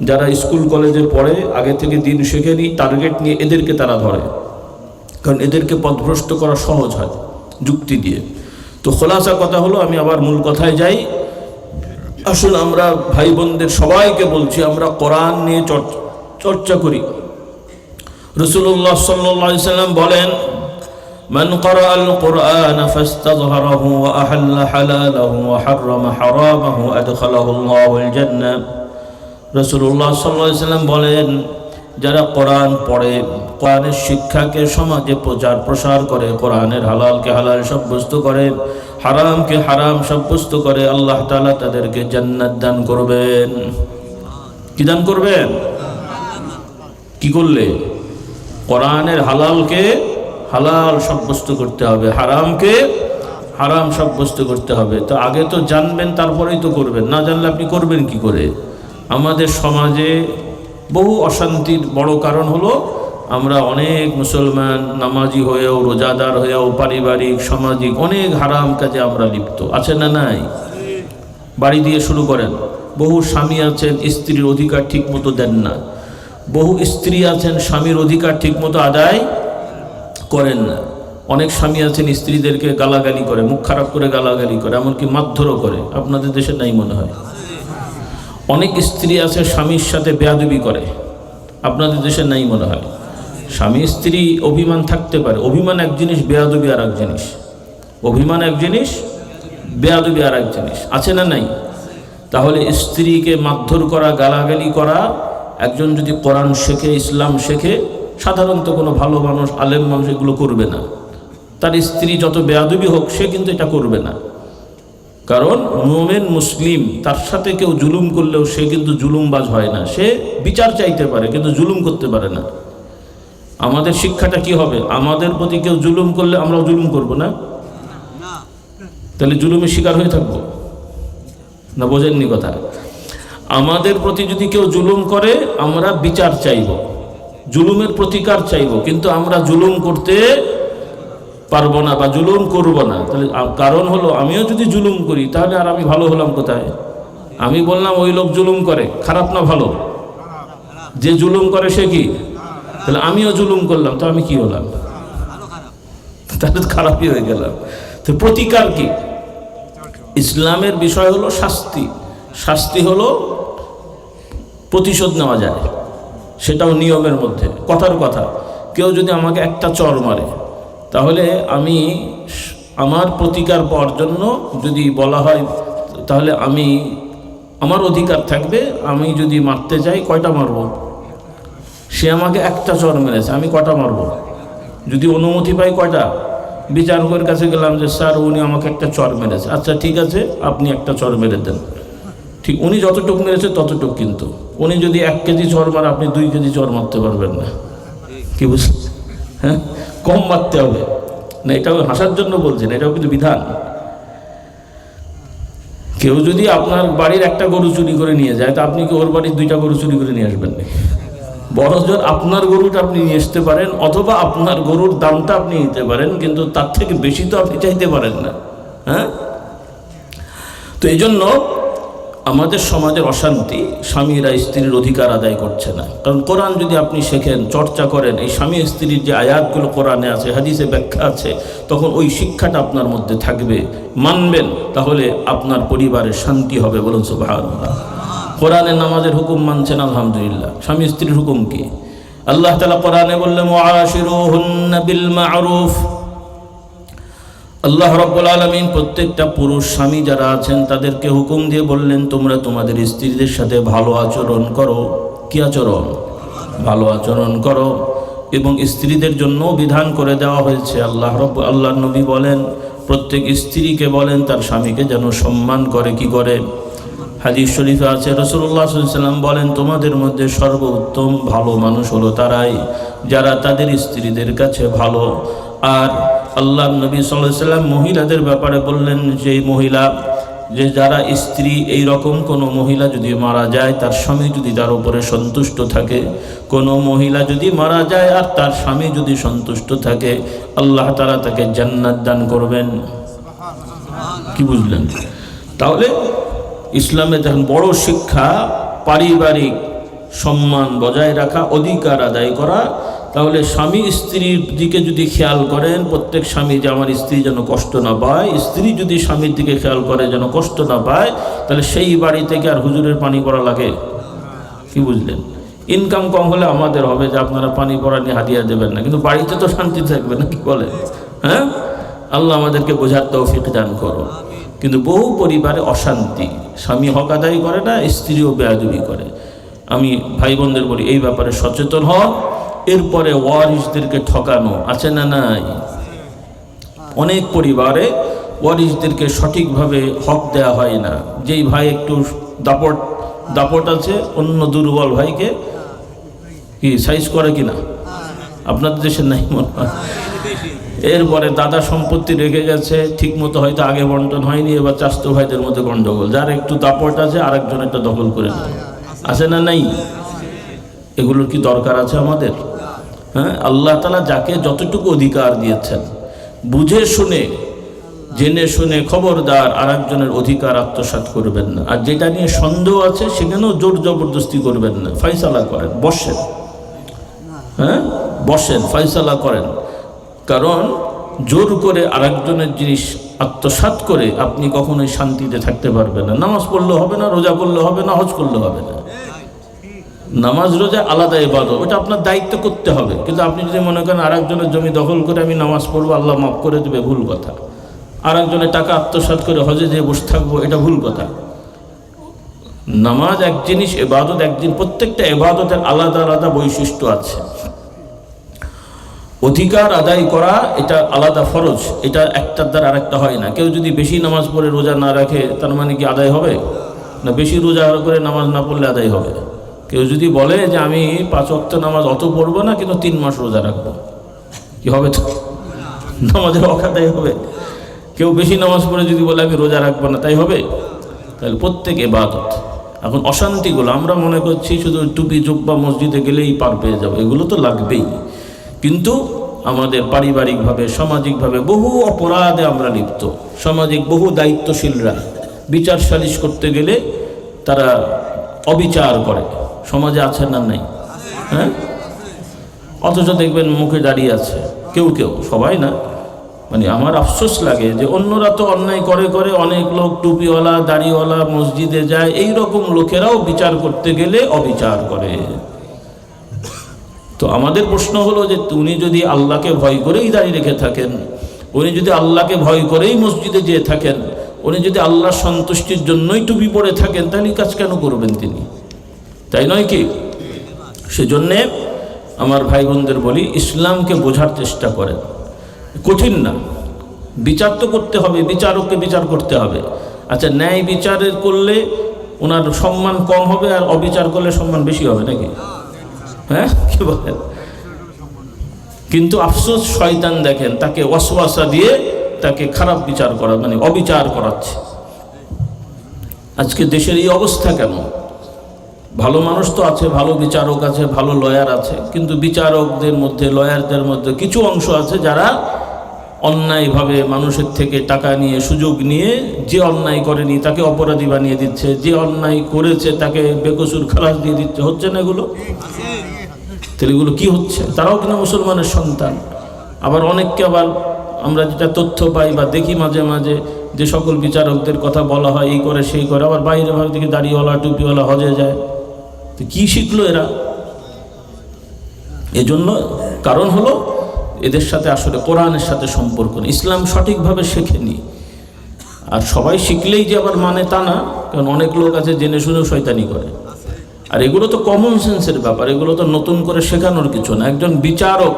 যারা স্কুল কলেজে পড়ে আগে থেকে দিন শেখেনি, টার্গেট নিয়ে এদেরকে তারা ধরে, কারণ এদেরকে পথভ্রষ্ট করা সহজ হয় যুক্তি দিয়ে। তো খোলাসা কথা হলো, আমি আবার মূল কথায় যাই। আসুন আমরা ভাই বোনদের সবাইকে বলছি, আমরা কোরআন নিয়ে চর্চা করি। রাসূলুল্লাহ সাল্লাল্লাহু আলাইহি সাল্লাম বলেন, মান ক্বারাআল কুরআন ফাস্তাযহারাহু ওয়া আহাল্লা হালালাহু ওয়া হাররামা হারামাহু আদখালাহু আল্লাহুল জান্নাহ। রাসূলুল্লাহ সাল্লাল্লাহু আলাইহি সাল্লাম বলেন, যারা কোরআন পড়ে, কোরআনের শিক্ষাকে সমাজে প্রচার প্রসার করে, কোরআনের হালালকে হালাল সাব্যস্ত করে, হারামকে হারাম সাব্যস্ত করে, আল্লাহ তাআলা তাদেরকে জান্নাত দান করবেন। কি দান করবেন? কি করলে? কোরআনের হালালকে হালাল সাব্যস্ত করতে হবে, হারামকে হারাম সাব্যস্ত করতে হবে। তো আগে তো জানবেন, তারপরেই তো করবেন। না জানলে আপনি করবেন কি করে? আমাদের সমাজে বহু অশান্তির বড় কারণ হলো আমরা অনেক মুসলমান নামাজি হয়েও, রোজাদার হয়েও পারিবারিক সামাজিক অনেক হারাম কাজে আমরা লিপ্ত। আছে না নাই? বাড়ি দিয়ে শুরু করেন। বহু স্বামী আছেন স্ত্রীর অধিকার ঠিক মতো দেন না, বহু স্ত্রী আছেন স্বামীর অধিকার ঠিক মতো আদায় করেন না। অনেক স্বামী আছেন স্ত্রীদেরকে গালাগালি করে, মুখ খারাপ করে গালাগালি করে, এমনকি মারধরও করে। আপনাদের দেশে নাই মনে হয়। অনেক স্ত্রী আছে স্বামীর সাথে বেয়াদবি করে, আপনাদের দেশে নাই মনে হয়। স্বামী স্ত্রী অভিমান থাকতে পারে, অভিমান এক জিনিস, বেয়াদবি আর এক জিনিস। অভিমান এক জিনিস, বেয়াদবি আর এক জিনিস, আছে না নাই? তাহলে স্ত্রীকে মারধর করা, গালাগালি করা, একজন যদি কোরআন শেখে, ইসলাম শেখে, সাধারণত কোনো ভালো মানুষ, আলেম মানুষ এগুলো করবে না। তার স্ত্রী যত বেয়াদবি হোক, সে কিন্তু এটা করবে না। কারণ মুমিন মুসলিম, তার সাথে কেউ জুলুম করলেও সে কিন্তু জুলুমবাজ হয় না। সে বিচার চাইতে পারে কিন্তু জুলুম করতে পারে না। আমাদের শিক্ষাটা কি হবে? আমাদের প্রতি কেউ জুলুম করলে আমরাও জুলুম করব না? তাহলে জুলুমের শিকার হয়ে থাকবো না? বোঝেননি কথা? আমাদের প্রতি যদি কেউ জুলুম করে, আমরা বিচার চাইব, জুলুমের প্রতিকার চাইব, কিন্তু আমরা জুলুম করতে পারবো না বা জুলুম করব না। তাহলে কারণ হলো, আমিও যদি জুলুম করি তাহলে আর আমি ভালো হলাম কোথায়? আমি বললাম ওই লোক জুলুম করে, খারাপ না ভালো? যে জুলুম করে সে কি? তাহলে আমিও জুলুম করলাম, তো আমি কি হলাম? তাহলে খারাপই হয়ে গেলাম। তো প্রতিকার কি? ইসলামের বিষয় হলো শাস্তি। শাস্তি হলো প্রতিশোধ নেওয়া যায়, সেটাও নিয়মের মধ্যে। কথার কথা, কেউ যদি আমাকে একটা চর মারে, তাহলে আমি আমার প্রতিকার পাওয়ার জন্য যদি বলা হয়, তাহলে আমার অধিকার থাকবে, আমি যদি মারতে যাই কয়টা মারব? সে আমাকে একটা চর মেরেছে, আমি কয়টা মারব? যদি অনুমতি পাই কয়টা? বিচারকের কাছে গেলাম যে স্যার উনি আমাকে একটা চর মেরেছে, আচ্ছা ঠিক আছে আপনি একটা চর মেরে দেন। ঠিক উনি যতটুকু মেরেছে ততটুকু, কিন্তু উনি যদি 1 কেজি চর মারে, আপনি 2 কেজি চর মারতে পারবেন না। কি বুঝলেন? হ্যাঁ, কম মারতে হবে না। এটাও হাসার জন্য বলছেন, এটাও কিন্তু বিধান। কেউ যদি আপনার বাড়ির একটা গরু চুরি করে নিয়ে যায়, তা আপনি কি ওর বাড়ির 2টা গরু চুরি করে নিয়ে আসবেন না? বড়জোর আপনার গরুটা আপনি নিয়ে আসতে পারেন, অথবা আপনার গরুর দামটা আপনি নিতে পারেন, কিন্তু তার থেকে বেশি তো আপনি চাইতে পারেন না। হ্যাঁ, তো এই জন্য আমাদের সমাজের অশান্তি, স্বামীরা স্ত্রীর অধিকার আদায় করছে না। কারণ কোরআন যদি আপনি শেখেন, চর্চা করেন, এই স্বামী স্ত্রীর যে আয়াতগুলো কোরআনে আছে, হাদিসে ব্যাখ্যা আছে, তখন ওই শিক্ষাটা আপনার মধ্যে থাকবে, মানবেন, তাহলে আপনার পরিবারের শান্তি হবে। বলুন সুবহানাল্লাহ। কোরআনে নামাজের হুকুম মানছেন, আলহামদুলিল্লাহ। স্বামী স্ত্রীর হুকুম কি? আল্লাহ তাআলা কোরআনে বললেন ওয়াশিরুহুন্না বিল মা'রুফ। আল্লাহ রাব্বুল আলামিন প্রত্যেকটা পুরুষ স্বামী যারা আছেন তাদেরকে হুকুম দিয়ে বললেন, তোমরা তোমাদের স্ত্রীদের সাথে ভালো আচরণ করো। কি আচরণ? ভালো আচরণ করো। এবং স্ত্রীদের জন্য বিধান করে দেওয়া হয়েছে। আল্লাহর নবী বলেন, প্রত্যেক স্ত্রীকে বলেন তার স্বামীকে যেন সম্মান করে। কি করে? হাদিস শরীফে আছে, রাসূলুল্লাহ সাল্লাল্লাহু আলাইহি ওয়াসাল্লাম বলেন, তোমাদের মধ্যে সর্বোত্তম ভালো মানুষ হলো তারাই যারা তাদের স্ত্রীদের কাছে ভালো। আর আল্লাহর নবী সাল্লাল্লাহু আলাইহি ওয়াসাল্লাম মহিলাদের ব্যাপারে বললেন, যারা স্ত্রী, এই রকম কোনো মহিলা যদি মারা যায়, তার স্বামী যদি তার উপরে সন্তুষ্ট থাকে, কোনো মহিলা যদি মারা যায় আর তার স্বামী যদি সন্তুষ্ট থাকে, আল্লাহ তাআলা তাকে জান্নাত দান করবেন। কি বুঝলেন? তাহলে ইসলামে দেখেন বড় শিক্ষা, পারিবারিক সম্মান বজায় রাখা, অধিকার আদায় করা। তাহলে স্বামী স্ত্রীর দিকে যদি খেয়াল করেন, প্রত্যেক স্বামী যে আমার স্ত্রী যেন কষ্ট না পায়, স্ত্রী যদি স্বামীর দিকে খেয়াল করে যেন কষ্ট না পায়, তাহলে সেই বাড়ি থেকে আর হুজুরের পানি পড়া লাগে? কি বুঝলেন? ইনকাম কম হলে আমাদের হবে যে আপনারা পানি পড়া নিয়ে হাদিয়া দেবেন না, কিন্তু বাড়িতে তো শান্তি থাকবে না। কি বলেন? হ্যাঁ, আল্লাহ আমাদেরকে বোঝার তৌফিক দান করো। কিন্তু বহু পরিবারে অশান্তি, স্বামী হক আদায় করে না, স্ত্রীও বেয়াদবি করে। আমি ভাই বোনদের বলি, এই ব্যাপারে সচেতন হও। এরপরে ওয়ারিসদেরকে ঠকানো আছে না নাই? অনেক পরিবারে ওয়ারিসদেরকে সঠিকভাবে হক দেওয়া হয় না। যেই ভাই একটু দাপট আছে, অন্য দুর্বল ভাইকে কি সাইজ করে কিনা? আপনাদের দেশে নাই মনে হয়। এরপরে দাদা সম্পত্তি রেখে গেছে, ঠিক মতো হয়তো আগে বন্টন হয়নি, এবার চাচাতো ভাইদের মধ্যে গন্ডগোল, যার একটু দাপট আছে আরেকজন একটা দখল করে নেয়। আছে না নাই? এগুলোর কি দরকার আছে আমাদের? হ্যাঁ, আল্লাহ তাআলা যাকে যতটুকু অধিকার দিয়েছেন, বুঝে শুনে জেনে শুনে খবরদার আরেকজনের অধিকার আত্মসাৎ করবেন না। আর যেটা নিয়ে সন্দেহ আছে সেখানেও জোর জবরদস্তি করবেন না, ফয়সালা করেন, বসেন, হ্যাঁ বসেন, ফয়সালা করেন। কারণ জোর করে আরেকজনের জিনিস আত্মসাৎ করে আপনি কখনোই শান্তিতে থাকতে পারবেন না। নামাজ পড়লে হবে না, রোজা করলে হবে না, হজ করলে হবে না। নামাজ রোজা আলাদা ইবাদত, ওটা আপনার দায়িত্ব করতে হবে। কিন্তু আপনি যদি মনে করেন আরেকজনের জমি দখল করে আমি নামাজ পড়বো, আল্লাহ মাফ করে দেবে, ভুল কথা। আরেকজনের টাকা আত্মসাৎ করে হজে যেয়ে বসে থাকবো, এটা ভুল কথা। নামাজ এক জিনিস, ইবাদত এক জিনিস, প্রত্যেকটা ইবাদতের আলাদা আলাদা বৈশিষ্ট্য আছে। অধিকার আদায় করা এটা আলাদা ফরজ, এটা একটার দ্বারা আরেকটা হয় না। কেউ যদি বেশি নামাজ পড়ে রোজা না রাখে তার মানে কি আদায় হবে না? বেশি রোজা করে নামাজ না পড়লে আদায় হবে? কেউ যদি বলে যে আমি 5 ওয়াক্ত নামাজ অত পড়বো না কিন্তু 3 মাস রোজা রাখবো, কি হবে? তো নামাজের অখাদায় হবে। কেউ বেশি নামাজ পড়ে যদি বলে আমি রোজা রাখবো না, তাই হবে? তাহলে প্রত্যেক ইবাদত। এখন অশান্তিগুলো আমরা মনে করছি শুধু টুপি জুব্বা মসজিদে গেলেই পার পেয়ে যাবো, এগুলো তো লাগবেই। কিন্তু আমাদের পারিবারিকভাবে সামাজিকভাবে বহু অপরাধে আমরা লিপ্ত। সামাজিক বহু দায়িত্বশীলরা বিচার সালিশ করতে গেলে তারা অবিচার করে। সমাজে আছে না নাই? হ্যাঁ, অথচ দেখবেন মুখে দাঁড়িয়ে আছে কেউ কেউ, সবাই না। মানে আমার আফসোস লাগে যে অন্যরা তো অন্যায় করে করে, অনেক লোক টুপিওয়ালা দাড়িওয়ালা মসজিদে যায়, এই রকম লোকেরাও বিচার করতে গেলে অবিচার করে। তো আমাদের প্রশ্ন হলো যে উনি যদি আল্লাহকে ভয় করেই দাঁড়িয়ে রেখে থাকেন, উনি যদি আল্লাহকে ভয় করেই মসজিদে যেয়ে থাকেন, উনি যদি আল্লাহর সন্তুষ্টির জন্যই টুপি পরে থাকেন, তাহলে কাজ কেন করবেন তিনি? তাই নয় কি? সেজন্যে আমার ভাই বোনদের বলি, ইসলামকে বোঝার চেষ্টা করেন। কঠিন না, বিচার তো করতে হবে, বিচারককে বিচার করতে হবে। আচ্ছা, ন্যায় বিচারের করলে ওনার সম্মান কম হবে আর অবিচার করলে সম্মান বেশি হবে নাকি? হ্যাঁ, কি বলেন? কিন্তু আফসোস, শয়তান দেখেন তাকে ওয়াসওয়াসা দিয়ে তাকে খারাপ বিচার করা, মানে অবিচার করাচ্ছে। আজকে দেশের এই অবস্থা কেন? ভালো মানুষ তো আছে, ভালো বিচারক আছে, ভালো লয়ার আছে, কিন্তু বিচারকদের মধ্যে, লয়ারদের মধ্যে কিছু অংশ আছে যারা অন্যায়ভাবে মানুষের থেকে টাকা নিয়ে, সুযোগ নিয়ে, যে অন্যায় করেনি তাকে অপরাধী বানিয়ে দিচ্ছে, যে অন্যায় করেছে তাকে বেকসুর খালাস দিয়ে দিচ্ছে। হচ্ছে না এগুলো? তাহলে এগুলো কি হচ্ছে? তারাও কিনা মুসলমানের সন্তান। আবার অনেককে, আবার আমরা যেটা তথ্য পাই বা দেখি মাঝে মাঝে, যে সকল বিচারকদের কথা বলা হয় এই করে সেই করে, আবার বাইরে ভাবে দেখি দাড়িওয়ালা টুপিওয়ালা হজে যায়। তো কি শিখলো এরা? এজন্য কারণ হলো এদের সাথে আসলে কোরআনের সাথে সম্পর্ক নেই, ইসলাম সঠিকভাবে শেখেনি। আর সবাই শিখলেই যে আবার মানে তা না, কারণ অনেক লোক আছে জেনে শুনেও শয়তানি করে। আর এগুলো তো কমন সেন্সের ব্যাপার, এগুলো তো নতুন করে শেখানোর কিছু না। একজন বিচারক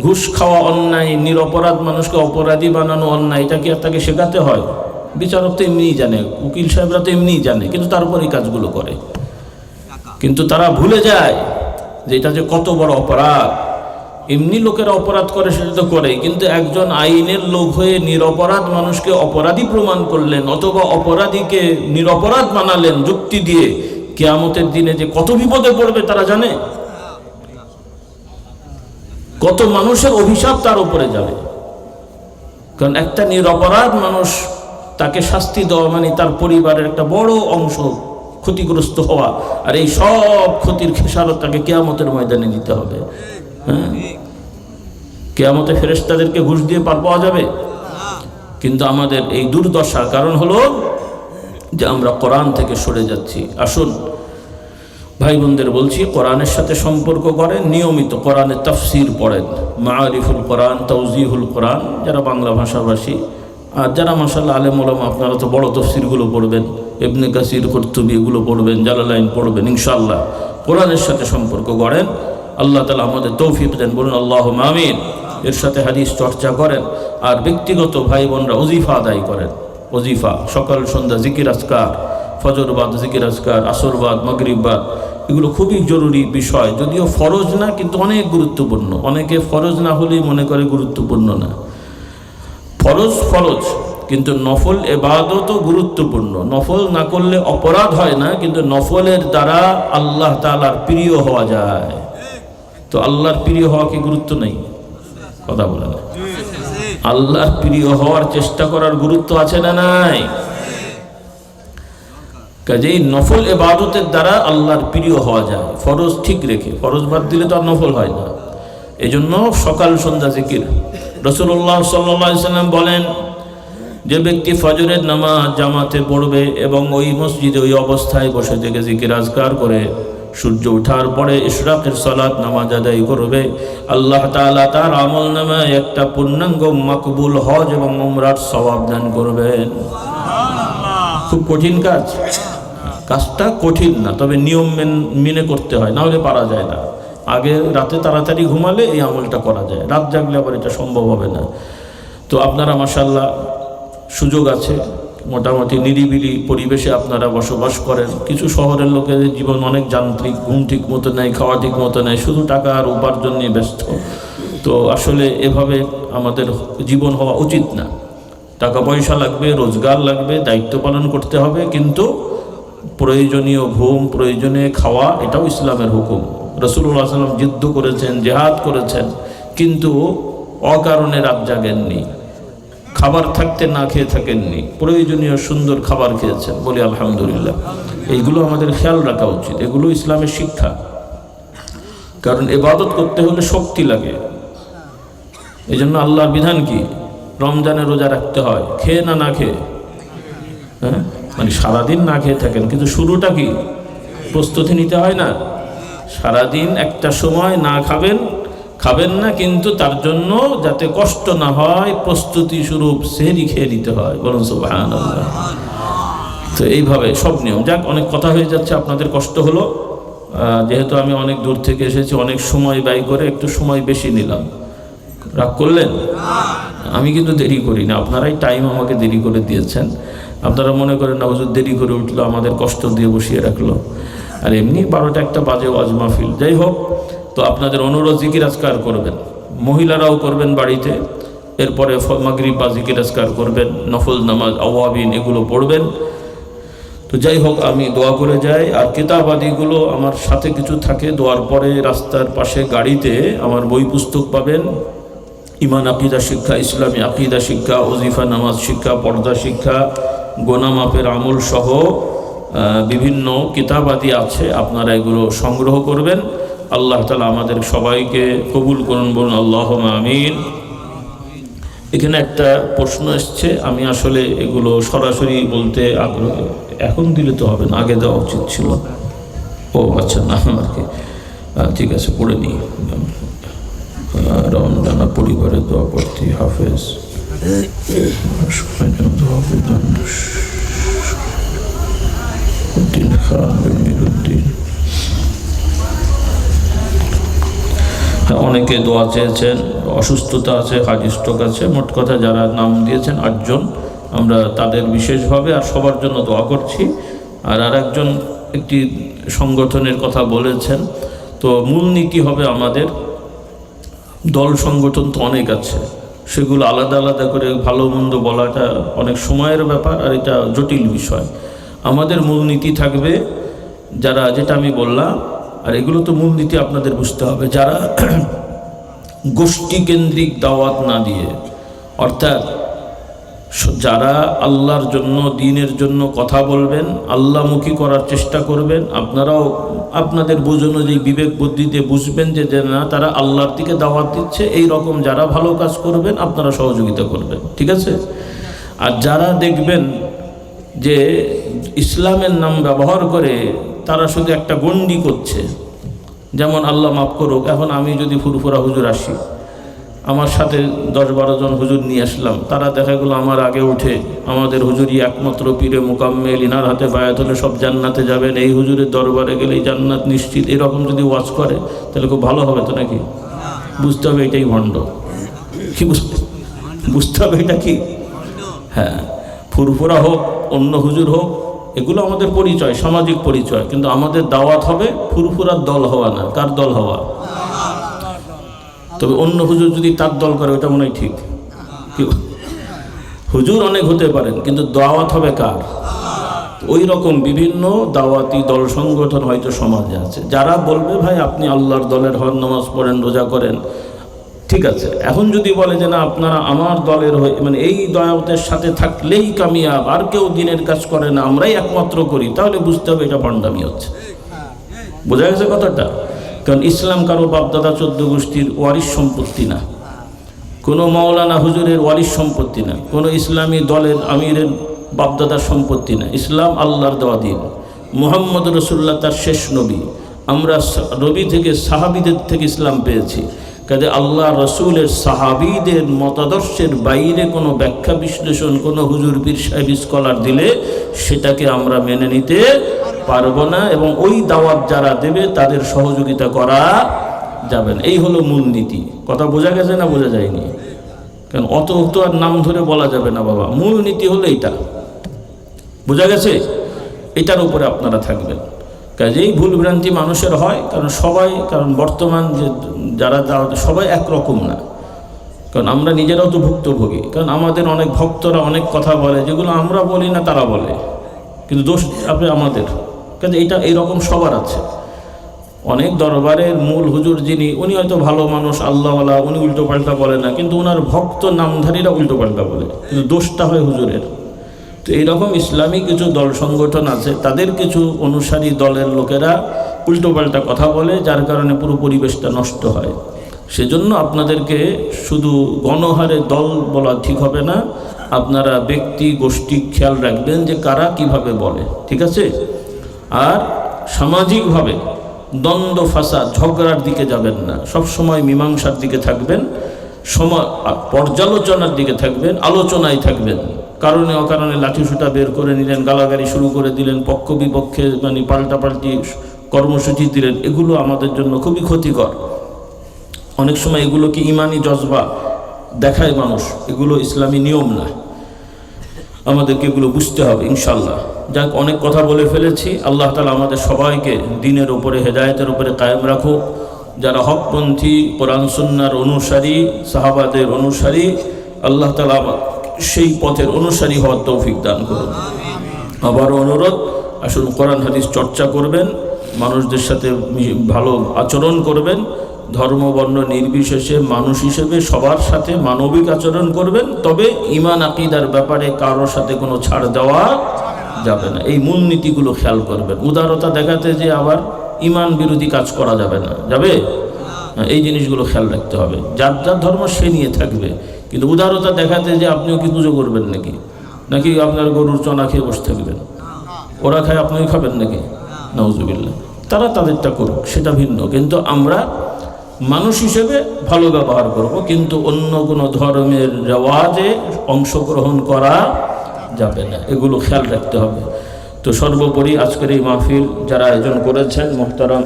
ঘুষ খাওয়া অন্যায়, নিরপরাধ মানুষকে অপরাধী বানানো অন্যায়, এটা কি আর তাকে শেখাতে হয়? বিচারক তো এমনিই জানে, উকিল সাহেবরা তো এমনিই জানে, কিন্তু তারপর এই কাজগুলো করে। কিন্তু তারা ভুলে যায় যে এটা যে কত বড় অপরাধ। এমনি লোকেরা অপরাধ করে সেটা তো করে, কিন্তু একজন আইনের লোক হয়ে নিরপরাধ মানুষকে অপরাধী প্রমাণ করলেন অথবা অপরাধীকে নিরপরাধ বানালেন যুক্তি দিয়ে, কিয়ামতের দিনে যে কত বিপদে পড়বে তারা জানে। কত মানুষের অভিশাপ তার উপরে যাবে। কারণ একটা নিরপরাধ মানুষ, তাকে শাস্তি দেওয়া মানে তার পরিবারের একটা বড় অংশ ক্ষতিগ্রস্ত হওয়া, আর এই সব ক্ষতির খেসারত তাকে কিয়ামতের ময়দানে দিতে হবে। হ্যাঁ, কিয়ামতে ফেরেশতাদেরকে ঘুষ দিয়ে পার পাওয়া যাবে? কিন্তু আমাদের এই দুর্দশা কারণ হলো যে আমরা কোরআন থেকে সরে যাচ্ছি। আসুন ভাই বোনদের বলছি, কোরআনের সাথে সম্পর্ক করেন, নিয়মিত কোরআনের তাফসির পড়েন, মাআরিফুল কোরআন, তাওজিহুল কোরআন, যারা বাংলা ভাষাভাষী। আর যারা মাশাআল্লাহ আলেম ওলামা, আপনারা তো বড় তফসিরগুলো পড়বেন, ইবনে কাসির, কুরতুবী এগুলো পড়বেন, জালালাইন পড়বেন। ইনশাআল্লাহ কোরআনের সাথে সম্পর্ক গড়েন। আল্লাহ তাআলা আমাদের তৌফিক দেন, বলুন আল্লাহুম্মা আমিন। এর সাথে হাদিস চর্চা করেন, আর ব্যক্তিগত ভাই বোনরা ওজিফা আদায় করেন। ওজিফা সকাল সন্ধ্যা জিকির আজকার, ফজরবাদ জিকির আজকার, আসরবাদ, মাগরিববাদ, এগুলো খুবই জরুরি বিষয়। যদিও ফরজ না, কিন্তু অনেক গুরুত্বপূর্ণ। অনেকে ফরজ না হলেই মনে করে গুরুত্বপূর্ণ না। ফরজ ফরজ, কিন্তু নফল ইবাদতও গুরুত্বপূর্ণ। নফল না করলে অপরাধ হয় না, কিন্তু নফলের দ্বারা আল্লাহ তাআলার প্রিয় হওয়া যায়। তো আল্লাহর প্রিয় হওয়া কি গুরুত্ব নেই? কথা বলে না? আল্লাহর প্রিয় হওয়ার চেষ্টা করার গুরুত্ব আছে না নাই? কাজেই নফল ইবাদতের দ্বারা আল্লাহর প্রিয় হওয়া যায়, ফরজ ঠিক রেখে। ফরজ বাদ দিলে তো আর নফল হয় না। এজন্য সকাল সন্ধ্যা জিকির। রাসূলুল্লাহ সাল্লাল্লাহু আলাইহি সাল্লাম বলেন, যে ব্যক্তি ফজরের নামাজ জামাতে পড়বে এবং ওই মসজিদে ওই অবস্থায় বসে থেকে জিকির আজকার করে সূর্য ওঠার পরে ইশরাকের সালাত নামাজ আদায় করবে, আল্লাহ তাআলা তার আমলনামায় একটা পূর্ণাঙ্গ মাকবুল হজ এবং উমরার সওয়াব দান করবেন। খুব কঠিন কাজ, কাজটা কঠিন না, তবে নিয়ম মেনে করতে হয়, না হলে পারা যায় না। আগে রাতে তাড়াতাড়ি ঘুমালে এই আমলটা করা যায়, রাত জাগলে আবার এটা সম্ভব হবে না। তো আপনারা মাশাআল্লাহ সুযোগ আছে, মোটামুটি নিরিবিলি পরিবেশে আপনারা বসবাস করেন। কিছু শহরের লোকের জীবন অনেক যান্ত্রিক, ঘুম ঠিক মতো নেই, খাওয়া ঠিক মতো নেই, শুধু টাকা আর উপার্জন নিয়ে ব্যস্ত। তো আসলে এভাবে আমাদের জীবন হওয়া উচিত না। টাকা পয়সা লাগবে, রোজগার লাগবে, দায়িত্ব পালন করতে হবে, কিন্তু প্রয়োজনীয় ঘুম, প্রয়োজনীয় খাওয়া, এটাও ইসলামের হুকুম। রাসূলুল্লাহ সাল্লাল্লাহু আলাইহি ওয়াসাল্লাম যুদ্ধ করেছেন, জিহাদ করেছেন, কিন্তু অকারণে রাত জাগেননি, খাবার থাকতে না খেয়ে থাকেননি, প্রয়োজনীয় সুন্দর খাবার খেয়েছেন, বলি আলহামদুলিল্লাহ। এইগুলো আমাদের খেয়াল রাখা উচিত, এগুলো ইসলামের শিক্ষা। কারণ ইবাদত করতে হলে শক্তি লাগে। এই জন্য আল্লাহর বিধান কি? রমজানে রোজা রাখতে হয়, খেয়ে না খেয়ে, হ্যাঁ, মানে সারাদিন না খেয়ে থাকেন, কিন্তু শুরুটা কি? প্রস্তুতি নিতে হয় না? সারাদিন একটা সময় না খাবেন না, কিন্তু তার জন্য যাতে কষ্ট না হয় প্রস্তুতি স্বরূপ সেহরি খেয়ে নিতে হয়। বলুন সুবহানাল্লাহ। তো এইভাবে সব নিয়ম। যাক, অনেক কথা হয়ে যাচ্ছে, আপনাদের কষ্ট হলো, যেহেতু আমি অনেক দূর থেকে এসেছি, অনেক সময় ব্যয় করে একটু সময় বেশি নিলাম। রাগ করলেন? আমি কিন্তু দেরি করি না, আপনারাই টাইম আমাকে দেরি করে দিয়েছেন। আপনারা মনে করেন না হুজুর দেরি করে উঠলো, আমাদের কষ্ট দিয়ে বসিয়ে রাখলো। আর এমনি 12টা 1টা বাজে ওয়াজ মাহফিল। যাই হোক, তো আপনাদের অনুরোধ জিকির আজকার করবেন, মহিলারাও করবেন বাড়িতে। এরপরে মাগরিব বা জিকির আজকার করবেন, নফল নামাজ আওয়াবিন এগুলো পড়বেন। তো যাই হোক, আমি দোয়া করে যাই। আর কিতাবাদিগুলো আমার সাথে কিছু থাকে, দোয়ার পরে রাস্তার পাশে গাড়িতে আমার বই পুস্তক পাবেন। ইমান আকিদা শিক্ষা, ইসলামী আকিদা শিক্ষা, ওজিফা নামাজ শিক্ষা, পর্দা শিক্ষা, গোনা মাপের আমল সহ বিভিন্ন কিতাবাদি আছে, আপনারা এগুলো সংগ্রহ করবেন। আল্লাহ তাআলা আমাদের সবাইকে কবুল করুন, বলুন আল্লাহুম্মা আমিন। এখানে একটা প্রশ্ন এসছে, আমি আসলে এগুলো সরাসরি বলতে আগ্রহী, এখন দিলে তো হবে না, আগে দেওয়া উচিত ছিল। ও আচ্ছা, না আর কি, ঠিক আছে, পড়ে নিই। রমজানা পরিবারের দোয়া পড়তে হাফেজ। অনেকে দোয়া চেয়েছেন, অসুস্থতা আছে, হার্ট স্ট্রোক আছে, মোট কথা যারা নাম দিয়েছেন 8 জন, আমরা তাদের বিশেষভাবে আর সবার জন্য দোয়া করছি। আর একজন একটি সংগঠনের কথা বলেছেন, তো মূলনীতি হবে আমাদের দল সংগঠন তো অনেক আছে, সেগুলো আলাদা আলাদা করে ভালো মন্দ বলাটা অনেক সময়ের ব্যাপার, আর এটা জটিল বিষয়। আমাদের মূলনীতি থাকবে যারা, যেটা আমি বললাম, আর এগুলো তো মূলনীতি আপনাদের বুঝতে হবে, যারা গোষ্ঠী কেন্দ্রিক দাওয়াত না দিয়ে, অর্থাৎ যারা আল্লাহর জন্য, দ্বীনের জন্য কথা বলবেন, আল্লাহমুখী করার চেষ্টা করবেন। আপনারাও আপনাদের বোঝ অনুযায়ী বিবেক বুদ্ধিতে বুঝবেন যে না, তারা আল্লাহর দিকে দাওয়াত দিচ্ছে, এই রকম যারা ভালো কাজ করবেন আপনারা সহযোগিতা করবেন, ঠিক আছে? আর যারা দেখবেন যে ইসলামের নাম ব্যবহার করে তারা শুধু একটা গণ্ডি করছে, যেমন আল্লাহ মাফ করুক, এখন আমি যদি ফুরফুরা হুজুর আসি, আমার সাথে 10-12 জন হুজুর নিয়ে আসলাম, তারা দেখা গেলো আমার আগে উঠে আমাদের হুজুরই একমাত্র পীরে মুকাম্মেল, ইনার হাতে বায়াত হলে সব জান্নাতে যাবেন, এই হুজুরের দরবারে গেলেই জান্নাত নিশ্চিত, এরকম যদি ওয়াজ করে তাহলে খুব ভালো হবে তো নাকি? বুঝতে হবে এটাই ভণ্ড। কি বুঝতে হবে এটা কি? হ্যাঁ, ফুরফুরা হোক, অন্য হুজুর হোক, এগুলো আমাদের পরিচয়, সামাজিক পরিচয়, কিন্তু আমাদের দাওয়াত হবে ফুরফুরার দল হওয়া না। কার দল হওয়া? তবে অন্য হুজুর যদি তার দল করে ওটা মনে হয় ঠিক। হুজুর অনেক হতে পারেন, কিন্তু দাওয়াত হবে কার? ওই রকম বিভিন্ন দাওয়াতি দল সংগঠন হয়তো সমাজে আছে, যারা বলবে ভাই আপনি আল্লাহর দলের হন, নামাজ পড়েন, রোজা করেন, ঠিক আছে, এখন যদি বলে যে না আপনারা আমার দলের হয়ে মানে এই দয়াতের সাথে থাকলেই কামিয়াব, আর কেউ দিনের কাজ করে না, আমরাই একমাত্র করি, তাহলে বুঝতে হবে এটা ভণ্ডামি হচ্ছে। বোঝা গেছে কথাটা? কারণ ইসলাম কারো বাপদাদা 14 গোষ্ঠীর ওয়ারিশ সম্পত্তি না, কোনো মাওলানা হুজুরের ওয়ারিশ সম্পত্তি না, কোনো ইসলামী দলের আমিরের বাপদাদার সম্পত্তি না। ইসলাম আল্লাহর দেওয়া দিন। মুহাম্মদ রাসূলুল্লাহ তার শেষ নবী। আমরা নবী থেকে সাহাবীদের থেকে ইসলাম পেয়েছি। কাজে আল্লাহ রসুলের সাহাবীদের মতাদর্শের বাইরে কোনো ব্যাখ্যা বিশ্লেষণ কোনো হুজুর পীর সাহেব স্কলার দিলে সেটাকে আমরা মেনে নিতে পারবো না, এবং ওই দাওয়াত যারা দেবে তাদের সহযোগিতা করা যাবে না। এই হলো মূলনীতি। কথা বোঝা গেছে না বোঝা যায়নি? কারণ অত তো আর নাম ধরে বলা যাবে না বাবা, মূলনীতি হলো এইটা। বোঝা গেছে? এটার উপরে আপনারা থাকবেন। কাজেই ভুলভ্রান্তি মানুষের হয়, কারণ বর্তমান যে যারা সবাই একরকম না। কারণ আমরা নিজেরাও তো ভুক্তভোগী। কারণ আমাদের অনেক ভক্তরা অনেক কথা বলে যেগুলো আমরা বলি না, তারা বলে, কিন্তু দোষ আপনি আমাদের। কাজে এটা এইরকম সবার আছে। অনেক দরবারের মূল হুজুর যিনি, উনি হয়তো ভালো মানুষ, আল্লাহওয়ালা, উনি উল্টোপাল্টা বলে না, কিন্তু ওনার ভক্ত নামধারীরা উল্টোপাল্টা বলে, কিন্তু দোষটা হয় হুজুরের। তো এইরকম ইসলামী কিছু দল সংগঠন আছে, তাদের কিছু অনুসারী দলের লোকেরা উল্টোপাল্টা কথা বলে, যার কারণে পুরো পরিবেশটা নষ্ট হয়। সেজন্য আপনাদেরকে শুধু গণহারে দল বলা ঠিক হবে না, আপনারা ব্যক্তি গোষ্ঠী খেয়াল রাখবেন যে কারা কিভাবে বলে, ঠিক আছে? আর সামাজিকভাবে দ্বন্দ্ব ফাসাদ ঝগড়ার দিকে যাবেন না, সব সময় মীমাংসার দিকে থাকবেন, পর্যালোচনার দিকে থাকবেন, আলোচনায় থাকবেন। কারণে অকারণে লাঠিসুটা বের করে নিলেন, গালাগালি শুরু করে দিলেন, পক্ষ বিপক্ষে মানে পাল্টাপাল্টি কর্মসূচি দিলেন, এগুলো আমাদের জন্য খুবই ক্ষতিকর। অনেক সময় এগুলোকে ইমানি জজবা দেখায় মানুষ, এগুলো ইসলামী নিয়ম না। আমাদেরকে এগুলো বুঝতে হবে ইনশাল্লাহ। যাক, অনেক কথা বলে ফেলেছি। আল্লাহ তাআলা আমাদের সবাইকে দিনের উপরে, হেদায়েতের উপরে কায়েম রাখুক। যারা হকপন্থী, কোরআন সুন্নাহর অনুসারী, সাহাবাদের অনুসারী, আল্লাহ তাআলা সেই পথের অনুসারী হওয়ার তৌফিক দান করুন। আবারও অনুরোধ, আসুন কোরআন হাদিস চর্চা করবেন, মানুষদের সাথে ভালো আচরণ করবেন, ধর্ম বর্ণ নির্বিশেষে মানুষ হিসেবে সবার সাথে মানবিক আচরণ করবেন। তবে ঈমান আকীদার ব্যাপারে কারোর সাথে কোনো ছাড় দেওয়া যাবে না। এই মূলনীতিগুলো খেয়াল করবেন। উদারতা দেখাতে যে আবার ঈমান বিরোধী কাজ করা যাবে না, যাবে? এই জিনিসগুলো খেয়াল রাখতে হবে। যার যার ধর্ম সে নিয়ে থাকবে, কিন্তু উদারতা দেখাতে যে আপনিও কি পুজো করবেন নাকি আপনার গরুর চনা খেয়ে বসে থাকবেন? ওরা খায় আপনিও খাবেন নাকি? নাউজুবিল্লাহ। তারা তাদেরটা করুক, সেটা ভিন্ন, কিন্তু আমরা মানুষ হিসেবে ভালো ব্যবহার করব, কিন্তু অন্য কোনো ধর্মের রেওয়াজে অংশগ্রহণ করা যাবে না। এগুলো খেয়াল রাখতে হবে। তো সর্বোপরি আজকের এই মাহফিল যারা আয়োজন করেছেন, মুহতারাম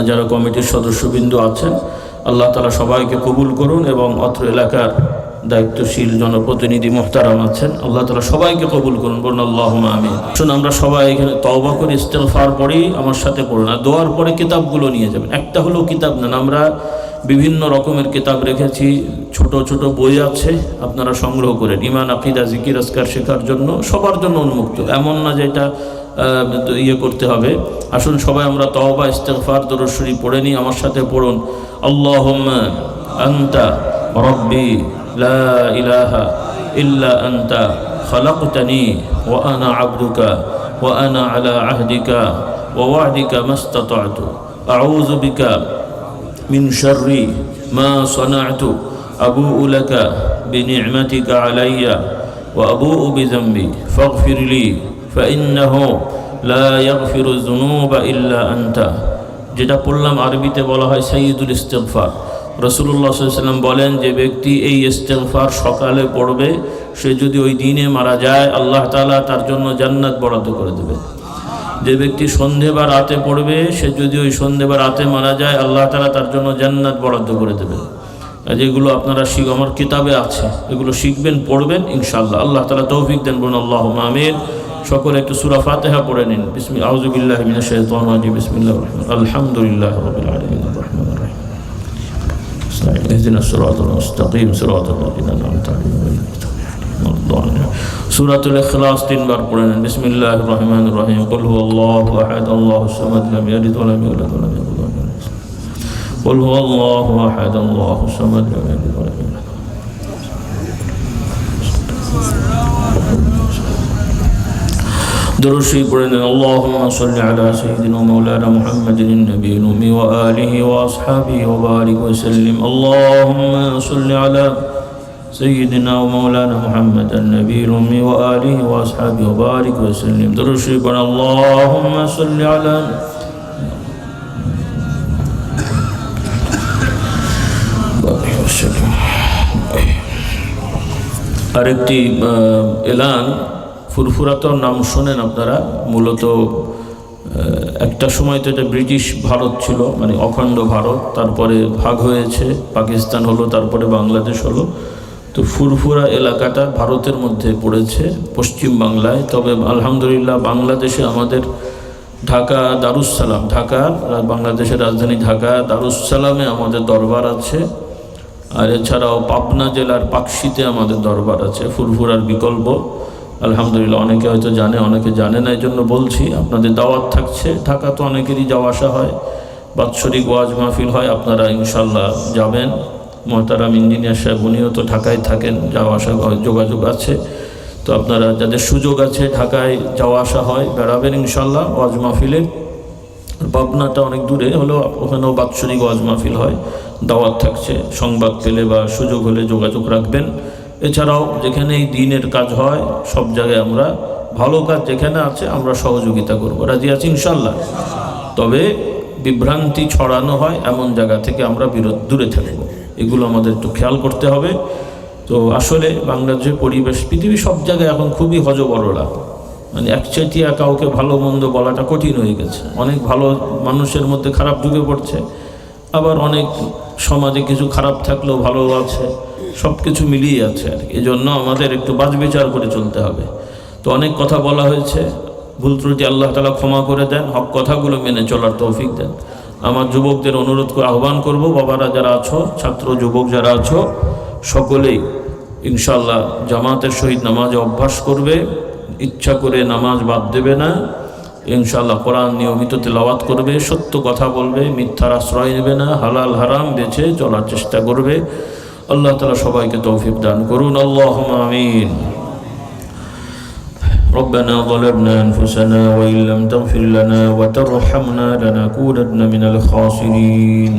যারা কমিটির সদস্যবৃন্দ আছেন, আল্লাহ তাআলা সবাইকে কবুল করুন, এবং অত্র এলাকার দায়িত্বশীল জনপ্রতিনিধি মুহতারাম আছেন, আল্লাহ তাআলা সবাইকে কবুল করুন। বলুন আল্লাহুম্মা আমিন। শুনুন, আমরা সবাই এখানে তওবা করে ইস্তেগফার পড়ি, আমার সাথে পড়ুন। আর দোয়ার পরে কিতাবগুলো নিয়ে যাবেন। একটা হলো কিতাব নেন, আমরা বিভিন্ন রকমের কিতাব রেখেছি, ছোট ছোট বই আছে, আপনারা সংগ্রহ করেন। ঈমান, আকীদা, জিকির, আজকার শেখার জন্য সবার জন্য উন্মুক্ত, এমন না যে এটা করতে হবে। আসুন সবাই আমরা তওবা, ইস্তেগফার, দরুদ শরীফ পড়ে নিই, আমার সাথে পড়ুন। আল্লাহুম্মা আনতা রাব্বি লা ইলাহা ইল্লা আনতা খালাকতানি ওয়া আনা আবদুকা ওয়া আনা আলা আহদিকা ওয়া ওয়া'দিকা মাস্তাতা'তু আউযু বিকা মিন শাররি মা সানা'তু আবু'ু লাকা বিনি'মাতিকা আলাইয়া ওয়া আবু'ু বিযামবি ফাগফির লি ফাইন্নাহু লা ইয়াগফিরু যুনুবা ইল্লা আনতা। যেটা পড়লাম আরবিতে বলা হয় সাইয়্যিদুল ইস্তিগফার। রাসূলুল্লাহ সাল্লাল্লাহু আলাইহি ওয়াসাল্লাম বলেন, যে ব্যক্তি এই ইস্তিগফার সকালে পড়বে, সে যদি ওই দিনে মারা যায়, আল্লাহ তাআলা তার জন্য জান্নাত বরাদ্দ করে দেবে। যে ব্যক্তি সন্ধে বা রাতে পড়বে, সে যদি ওই সন্ধে বা রাতে মারা যায়, আল্লাহ তাআলা তার জন্য জান্নাত বরাদ্দ করে দেবেন। যেগুলো আপনারা আমার কিতাবে আছে, এগুলো শিখবেন, পড়বেন ইনশাআল্লাহ। আল্লাহ তাআলা তৌফিক দেন। বলুন আল্লাহুম্মা আমিন। সকলে একটু সূরা ফাতিহা পড়ে নিন। বিসমিল্লাহ, আউযু বিল্লাহি মিনাশ শাইতানির রাজিম। বিসমিল্লাহির রাহমানির রাহিম। আলহামদুলিল্লাহি রাব্বিল আলামিন আর-রাহমানির রাহিম। ইহদিনাস সিরাতাল মুস্তাকিম সিরাতাল লাযিনা আন'আমতা আলাইহিম। সূরাতুল ইখলাস 3 বার পড়ে নিন। বিসমিল্লাহির রাহমানির রাহিম। কুল হুয়াল্লাহু আহাদ, আল্লাহুস সামাদ, লাম ইয়ালিদ ওয়া লাম ইউলাদ ওয়া লাম ইয়াকুল লাহু কুফুওয়ান আহাদ। قل هو الله أحد الله الصمد لم يلد ولم يولد درود شريف পড়েন اللهم صل على سيدنا ومولانا محمد النبي الأمي وآله وأصحابه وبارك وسلم اللهم صل على سيدنا ومولانا محمد النبي الأمي وآله وأصحابه وبارك وسلم درود شريف পড়েন اللهم صل على আরেকটি এলান ফুরফুরাতর নাম শোনেন আপনারা মূলত একটা সময় তো এটা ব্রিটিশ ভারত ছিল মানে অখণ্ড ভারত তারপরে ভাগ হয়েছে পাকিস্তান হলো তারপরে বাংলাদেশ হলো তো ফুরফুরা এলাকাটা ভারতের মধ্যে পড়েছে পশ্চিম বাংলায় তবে আলহামদুলিল্লাহ বাংলাদেশে আমাদের ঢাকা দারুসসালাম ঢাকা বাংলাদেশের রাজধানী ঢাকা দারুসসালামে আমাদের দরবার আছে আর এছাড়াও পাবনা জেলার পাকশিতে আমাদের দরবার আছে ফুরফুরার বিকল্প আলহামদুলিল্লাহ অনেকে হয়তো জানে অনেকে জানে না এই জন্য বলছি আপনাদের দাওয়াত থাকছে ঢাকা তো অনেকেরই যাওয়া আসা হয় বাৎসরিক ওয়াজ মাহফিল হয় আপনারা ইনশাল্লাহ যাবেন মহতারাম ইঞ্জিনিয়ার সাহেব উনিও তো ঢাকায় থাকেন যাওয়া আসা যোগাযোগ আছে তো আপনারা যাদের সুযোগ আছে ঢাকায় যাওয়া আসা হয় বেড়াবেন ইনশাল্লাহ ওয়াজ মাহফিলে পাবনাটা অনেক দূরে হলেও ওখানেও বাৎসরিক ওয়াজ মাহফিল হয় দাওয়াত থাকছে সংবাদ পেলে বা সুযোগ হলে যোগাযোগ রাখবেন এছাড়াও যেখানে এই দিনের কাজ হয় সব জায়গায় আমরা ভালো কাজ যেখানে আছে আমরা সহযোগিতা করব রাজি আছি ইনশাল্লাহ তবে বিভ্রান্তি ছড়ানো হয় এমন জায়গা থেকে আমরা দূরে থাকব এগুলো আমাদের একটু খেয়াল করতে হবে তো আসলে বাংলাদেশের পরিবেশ পৃথিবী সব জায়গায় এখন খুবই হজবরলা মানে একচেটিয়া কাউকে ভালো মন্দ বলাটা কঠিন হয়ে গেছে অনেক ভালো মানুষের মধ্যে খারাপ ঢুকে পড়ছে আবার অনেক সমাজে কিছু খারাপ থাকলেও ভালো আছে সব কিছু মিলিয়ে আছে আর এই জন্য আমাদের একটু বাছবিচার করে চলতে হবে তো অনেক কথা বলা হয়েছে ভুল ত্রুটি আল্লাহ তাআলা ক্ষমা করে দেন হক কথাগুলো মেনে চলার তৌফিক দেন আমার যুবকদের অনুরোধ করে আহ্বান করব বাবারা যারা আছো ছাত্র যুবক যারা আছো সকলেই ইনশাআল্লাহ জামাতের সহিত নামাজে অভ্যাস করবে ইচ্ছা করে নামাজ বাদ দেবে না ইনশাআল্লাহ কোরআন নিয়মিত তেলাওয়াত করবে সত্য কথা বলবে মিথ্যার আশ্রয় নেবে না হালাল হারাম বেছে চলার চেষ্টা করবে আল্লাহ তাআলা সবাইকে তৌফিক দান করুন আল্লাহুম্মা আমিন ربنا ظلمنا أنفسنا وإن لم تغفر لنا وترحمنا لنكونن من الخاسرين